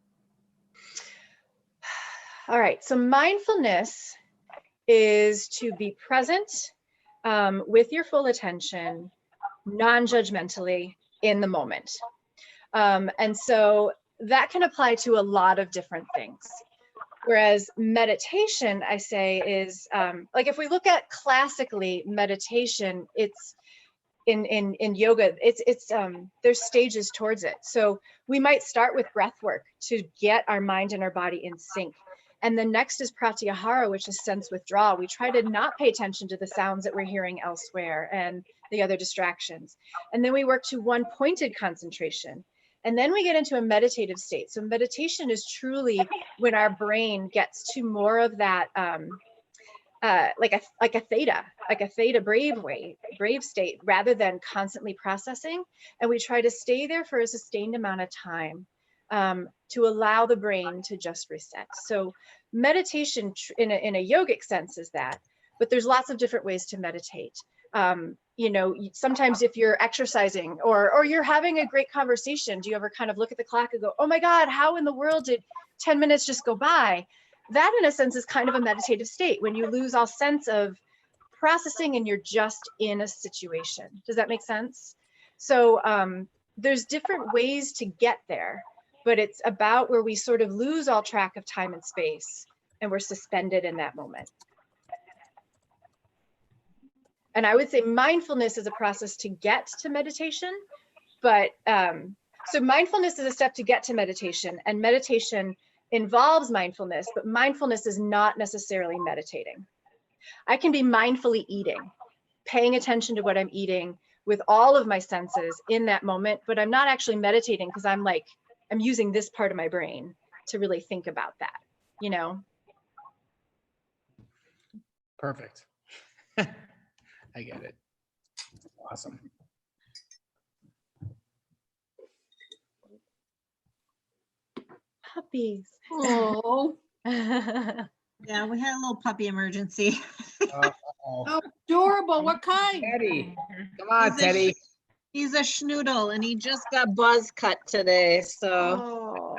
All right. So mindfulness is to be present with your full attention, non-judgmentally in the moment. And so that can apply to a lot of different things. Whereas meditation, I say, is like if we look at classically meditation, it's in yoga, it's there's stages towards it. So we might start with breath work to get our mind and our body in sync. And the next is pratyahara, which is sense withdrawal. We try to not pay attention to the sounds that we're hearing elsewhere and the other distractions. And then we work to one pointed concentration. And then we get into a meditative state. So meditation is truly when our brain gets to more of that, like a theta brave state, rather than constantly processing. And we try to stay there for a sustained amount of time to allow the brain to just reset. So meditation in a yogic sense is that, but there's lots of different ways to meditate. Sometimes if you're exercising or you're having a great conversation, do you ever kind of look at the clock and go, oh my God, how in the world did 10 minutes just go by? That in a sense is kind of a meditative state when you lose all sense of processing and you're just in a situation. Does that make sense? So there's different ways to get there, but it's about where we sort of lose all track of time and space and we're suspended in that moment. And I would say mindfulness is a process to get to meditation, but so mindfulness is a step to get to meditation, and meditation involves mindfulness, but mindfulness is not necessarily meditating. I can be mindfully eating, paying attention to what I'm eating with all of my senses in that moment, but I'm not actually meditating because I'm using this part of my brain to really think about that, Perfect. I get it. Awesome. Puppies. Oh, Yeah, we had a little puppy emergency. Uh-oh. how adorable. What kind? Teddy, come on, He's a Teddy. He's a schnoodle and he just got buzz cut today, so. Oh.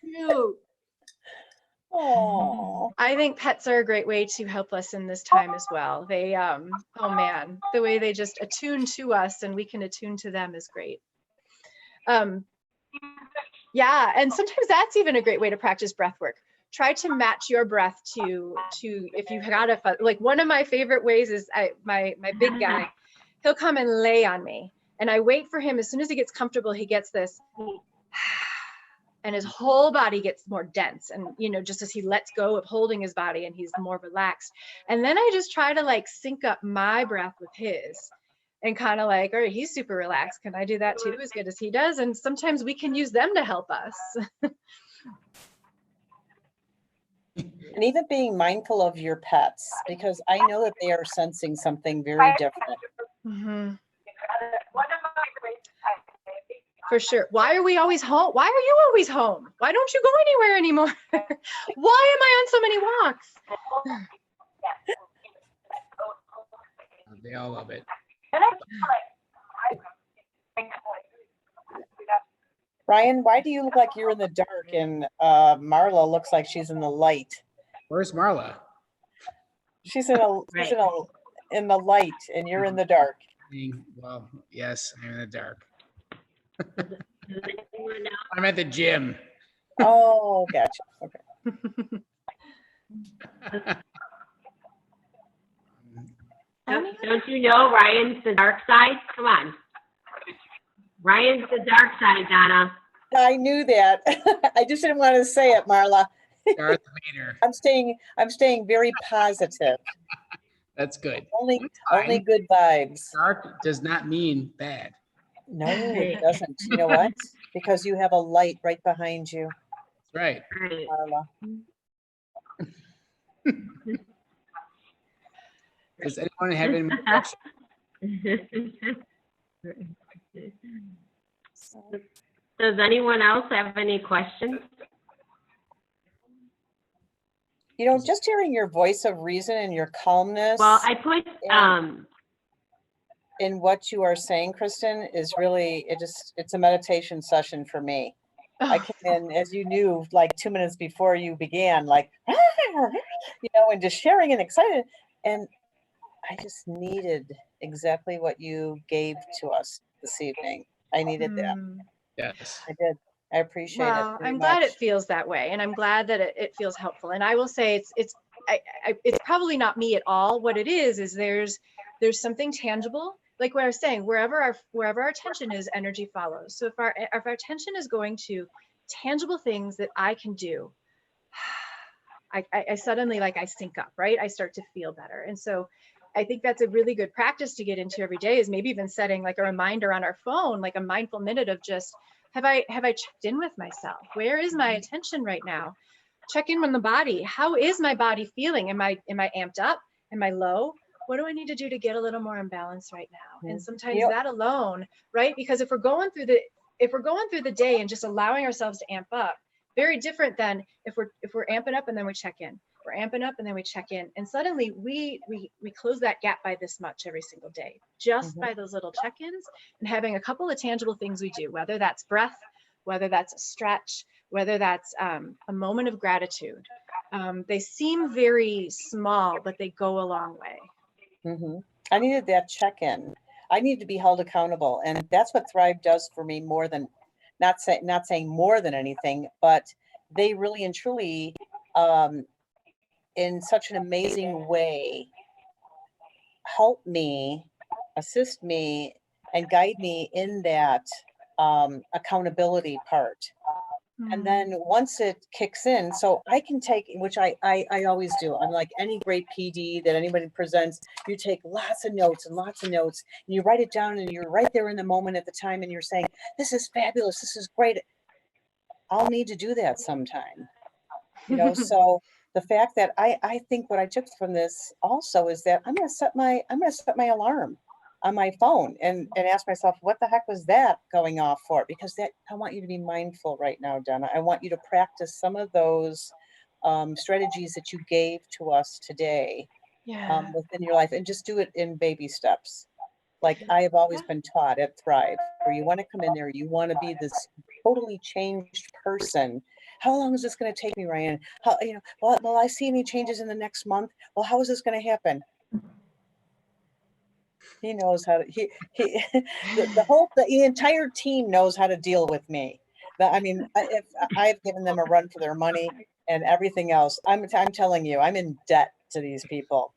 Cute. Oh. I think pets are a great way to help us in this time as well. They, oh man, the way they just attune to us and we can attune to them is great. Yeah, and sometimes that's even a great way to practice breath work. Try to match your breath to if you got a, like one of my favorite ways is my big guy, he'll come and lay on me and I wait for him. As soon as he gets comfortable, he gets this, and his whole body gets more dense. And, just as he lets go of holding his body and he's more relaxed. And then I just try to sync up my breath with his and kind of all right, he's super relaxed. Can I do that too, as good as he does? And sometimes we can use them to help us. And even being mindful of your pets, because I know that they are sensing something very different. Mm-hmm. For sure. Why are we always home? Why are you always home? Why don't you go anywhere anymore? Why am I on so many walks? They all love it. Ryan, why do you look like you're in the dark and Marla looks like she's in the light? Where's Marla? She's in the light and you're in the dark. Well, yes, I'm in the dark. Does anyone else? I'm at the gym. Oh, gotcha. Okay. Don't you know Ryan's the dark side? Come on. Ryan's the dark side, Donna. I knew that. I just didn't want to say it, Marla. Darth Vader. I'm staying very positive. That's good. Only Fine. good vibes. Dark does not mean bad. No, it doesn't. You know what? Because you have a light right behind you, That's right. Right. Marla. Does anyone have any more questions? Does anyone else have any questions? You know, just hearing your voice of reason and your calmness Well, I put, in what you are saying, Kristen, is really, it's a meditation session for me. I came in, as you knew, like 2 minutes before you began, like, you know, and just sharing and excited. And I just needed exactly what you gave to us this evening. I needed that. Yes. I did. I appreciate it. Well, very I'm glad much. it feels that way, and I'm glad that it feels helpful. And I will say it's it's probably not me at all. What it is there's something tangible, like what I was saying. Wherever our attention is, energy follows. So if our attention is going to tangible things that I can do, I suddenly, like, I sync up, right? I start to feel better. And so I think that's a really good practice to get into every day, is maybe even setting like a reminder on our phone, like a mindful minute of just, have I checked in with myself? Where is my attention right now? Check in on the body. How is my body feeling? Am I amped up? Am I low? What do I need to do to get a little more in balance right now? And sometimes Yep. that alone, right? Because if we're going through the day and just allowing ourselves to amp up, very different than if we're amping up and then we check in. We're amping up and then we check in, and suddenly we close that gap by this much every single day, just by those little check-ins and having a couple of tangible things we do, whether that's breath, whether that's a stretch, whether that's a moment of gratitude. They seem very small, but they go a long way. I needed that check-in. I need to be held accountable, and that's what Thrive does for me more than, not saying more than anything, but they really and truly, in such an amazing way, help me, assist me, and guide me in that accountability part. And then once it kicks in, so I can take, which I always do. I'm like any great PD that anybody presents, you take lots of notes and you write it down, and you're right there in the moment at the time, and you're saying, this is fabulous, this is great. I'll need to do that sometime. You know, so the fact that I think what I took from this also is that I'm gonna set my alarm on my phone and ask myself, what the heck was that going off for? Because that, I want you to be mindful right now, Donna. I want you to practice some of those strategies that you gave to us today within your life, and just do it in baby steps. Like I have always been taught at Thrive, where you want to come in there, you want to be this totally changed person. How long is this going to take me, Ryan? How, you know, will I see any changes in the next month? Well, how is this going to happen? He knows how to, the entire team knows how to deal with me. I mean, if I've given them a run for their money and everything else, I'm telling you, I'm in debt to these people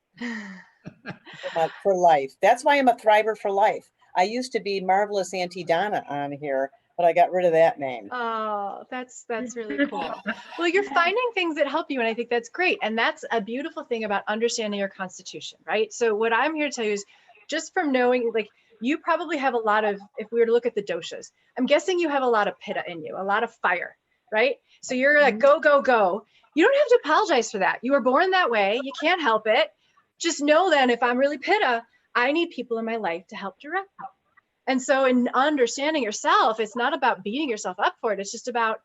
for life. That's why I'm a Thriver for life. I used to be Marvelous Auntie Donna on here, but I got rid of that name. Oh, that's really cool. Well, you're finding things that help you, and I think that's great. And that's a beautiful thing about understanding your constitution, right? So what I'm here to tell you is, just from knowing, like, you probably have a lot of, if we were to look at the doshas, I'm guessing you have a lot of pitta in you, a lot of fire, right? So you're like, go, go, go. You don't have to apologize for that. You were born that way. You can't help it. Just know then, if I'm really pitta, I need people in my life to help direct me. And so in understanding yourself, it's not about beating yourself up for it. It's just about,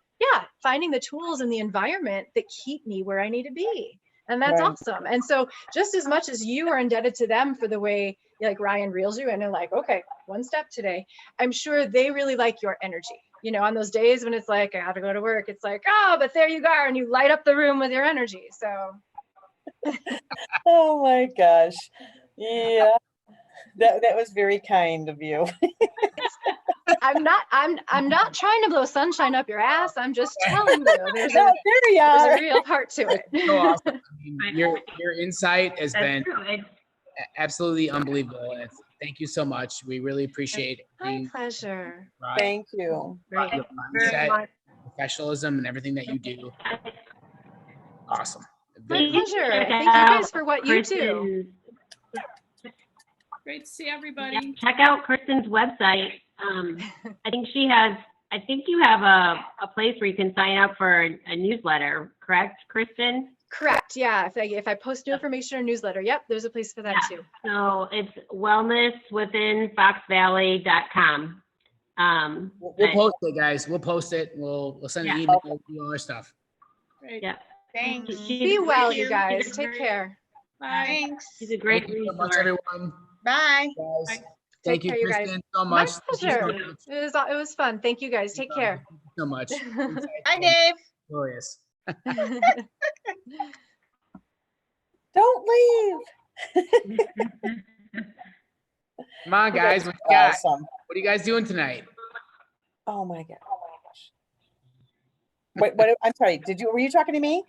finding the tools in the environment that keep me where I need to be. And that's awesome. And so just as much as you are indebted to them for the way, like, Ryan reels you in and like, okay, one step today, I'm sure they really like your energy. You know, on those days when it's like, I have to go to work, it's like, oh, but there you go. And you light up the room with your energy. So. Oh my gosh. Yeah. That was very kind of you. I'm not trying to blow sunshine up your ass. I'm just telling you, there's there you there's are. a real part to it. So awesome. I mean, your insight has been true. absolutely unbelievable. And thank you so much. We really appreciate My pleasure. Thank you. Right. your mindset, professionalism, and everything that you do. Awesome. My pleasure. Thank you guys for what you do. Great to see everybody. Check out Kristen's website. I think you have a place where you can sign up for a newsletter, correct, Kristen? Correct. Yeah. If I post new information or newsletter, yep, there's a place for that Yeah. too. So it's wellnesswithinfoxvalley.com. We'll post it, guys. We'll post it. We'll send an Yeah. email, do all our stuff. Great. Yeah. Thanks. Be well, you guys. Take care. Bye. Thanks. She's a great Thank you so much, resource. everyone. Bye. Guys, Bye. thank Take you, care, you guys. Kristen, so My much. Thank you so pleasure. much. It was fun. Thank you guys. Take care. Thank you so much. Bye, Dave. Glorious. Don't leave. Come on, guys. What you got? Awesome. What are you guys doing tonight? Oh my gosh. Wait, what? I'm sorry. Were you talking to me?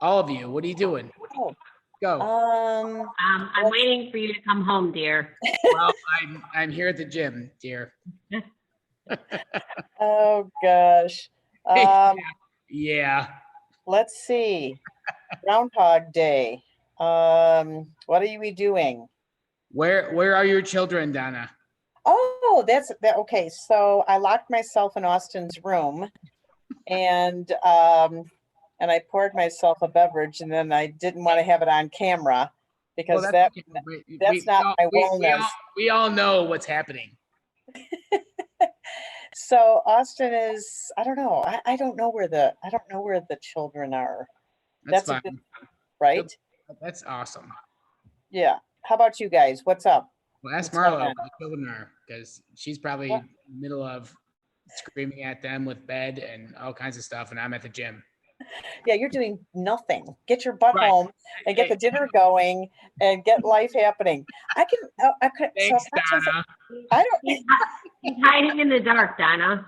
All of you. What are you doing? Oh. Go. I'm waiting for you to come home, dear. Well, I'm here at the gym, dear. Oh gosh. Yeah. Let's see. Groundhog Day. What are we doing? Where are your children, Donna? Oh, okay. So I locked myself in Austin's room and I poured myself a beverage and then I didn't want to have it on camera because Well, that's okay. not my wellness. We all know what's happening. So Austin is, I don't know. I don't know where the children are. That's a fine. good- right? That's awesome. Yeah. How about you guys? What's up? Well, ask What's going Marlo on? what the children are, because she's probably What? in the middle of screaming at them with bed and all kinds of stuff, and I'm at the gym. Yeah, you're doing nothing. Get your butt Right. home and get the dinner going and get life happening. I could. Thanks, so Donna. I don't. He's hiding in the dark, Donna.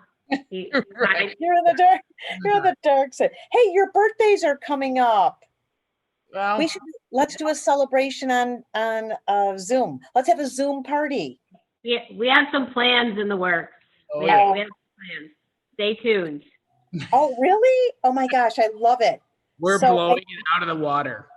He's Right. hiding- You're in the dark. You're in the dark side. Hey, your birthdays are coming up. Well, Let's do a celebration on Zoom. Let's have a Zoom party. we have some plans in the works. oh, we, yeah. have, we have plans. Stay tuned. Oh, really? Oh my gosh, I love it. We're So, blowing it out of the water.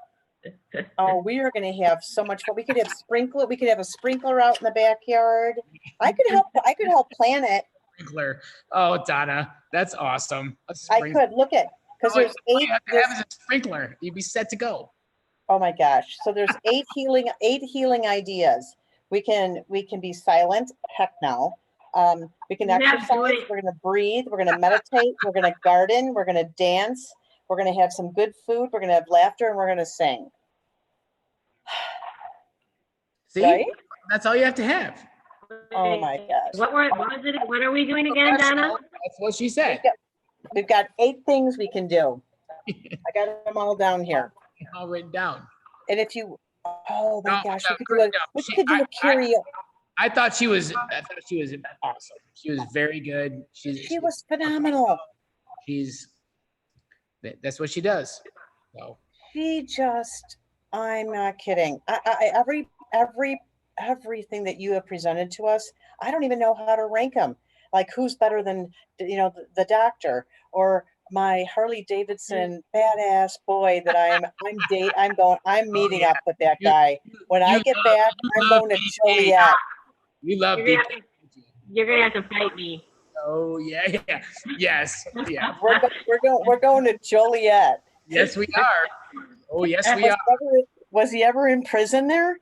Oh, we are going to have so much fun. We could have a sprinkler out in the backyard. I could help plan it. Sprinkler. Oh, Donna, that's awesome. A I sprinkler. could look at because All there's you eight. have to have is a sprinkler. You'd be set to go. Oh my gosh. So there's eight healing ideas. We can be silent. Heck no. We can Yeah, do exercise. it. We're going to breathe. We're going to meditate. We're going to garden. We're going to dance. We're going to have some good food. We're going to have laughter and we're going to sing. See, Right? that's all you have to have. Oh my gosh. What are we doing again, Donna? That's what she said. We've got 8 things we can do. I got them all down here. All written down. And if you, oh my No, gosh, no, we could do a karaoke. I thought she was awesome. She was very good. She was phenomenal. That's what she does. So I'm not kidding. Everything that you have presented to us, I don't even know how to rank them. Like who's better than, the doctor or my Harley Davidson badass boy that I'm meeting up with that guy. When I get back, I'm going to Joliet. You love You're BP. gonna, you're gonna have to fight me. Oh yeah. Yes. Yeah. We're going to Joliet. Yes, we are. Oh yes, we are. Was he ever in prison there?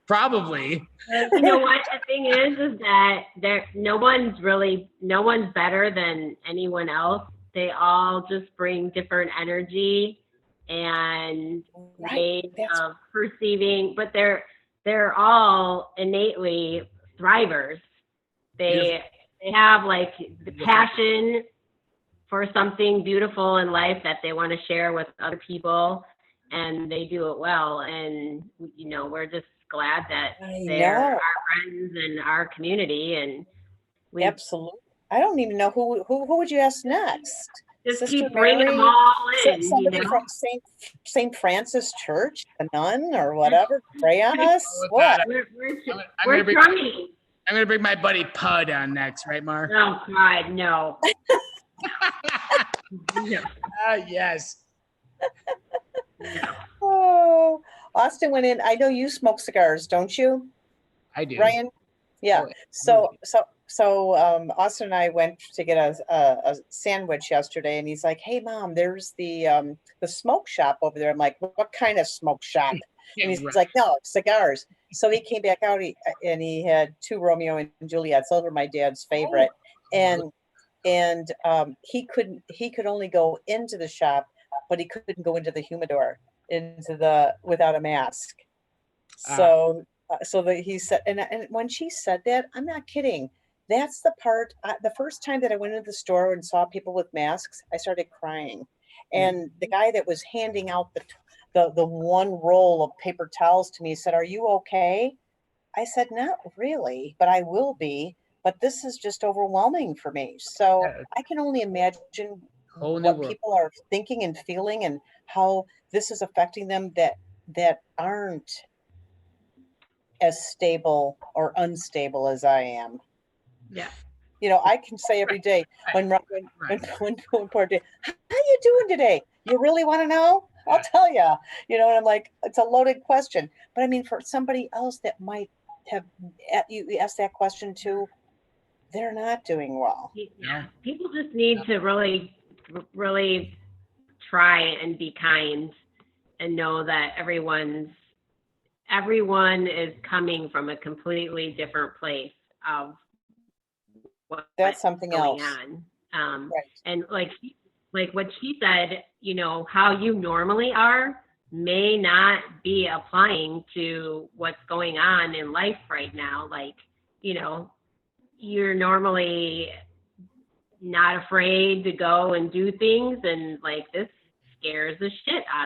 Probably. You know what the thing is that no one's better than anyone else. They all just bring different energy and ways of perceiving, but they're all innately thrivers. They have like the passion for something beautiful in life that they want to share with other people, and they do it well. And we're just glad that they're our friends and our community. And we Absolutely. I don't even know who would you ask next. just Sister keep bringing Mary? them all in. Somebody from St. Francis Church, a nun or whatever, pray on us. What? We're trying. I'm gonna bring my buddy Pud on next, right, Mar? Oh God, no. No. Yes. Oh, Austin went in. I know you smoke cigars, don't you, I do. Ryan? Yeah. Oh, Austin and I went to get a sandwich yesterday, and he's like, "Hey, Mom, there's the smoke shop over there." I'm like, "What kind of smoke shop?" And he's Right. like, "No, cigars." So he came back out, and he had 2 Romeo and Juliets. Those were my dad's favorite, and he could only go into the shop, but he couldn't go into the humidor without a mask. So he said, and when she said that, I'm not kidding. That's the part. The first time that I went into the store and saw people with masks, I started crying. And the guy that was handing out the one roll of paper towels to me said, "Are you okay?" I said, "Not really, but I will be. But this is just overwhelming for me." So Yeah. I can only imagine Whole new what world. people are thinking and feeling, and how this is affecting them that aren't as stable or unstable as I am. Yeah. I can say every day when Right. poor day, "How you doing today? You really want to know?" I'll tell you. And I'm like, it's a loaded question. But I mean, for somebody else that might have you asked that question to, they're not doing well. Yeah. People just need to really, really try and be kind and know that everyone is coming from a completely different place of That's something going else. on. Right. And like what she said, how you normally are may not be applying to what's going on in life right now. Like, you're normally not afraid to go and do things, and like this scares the shit out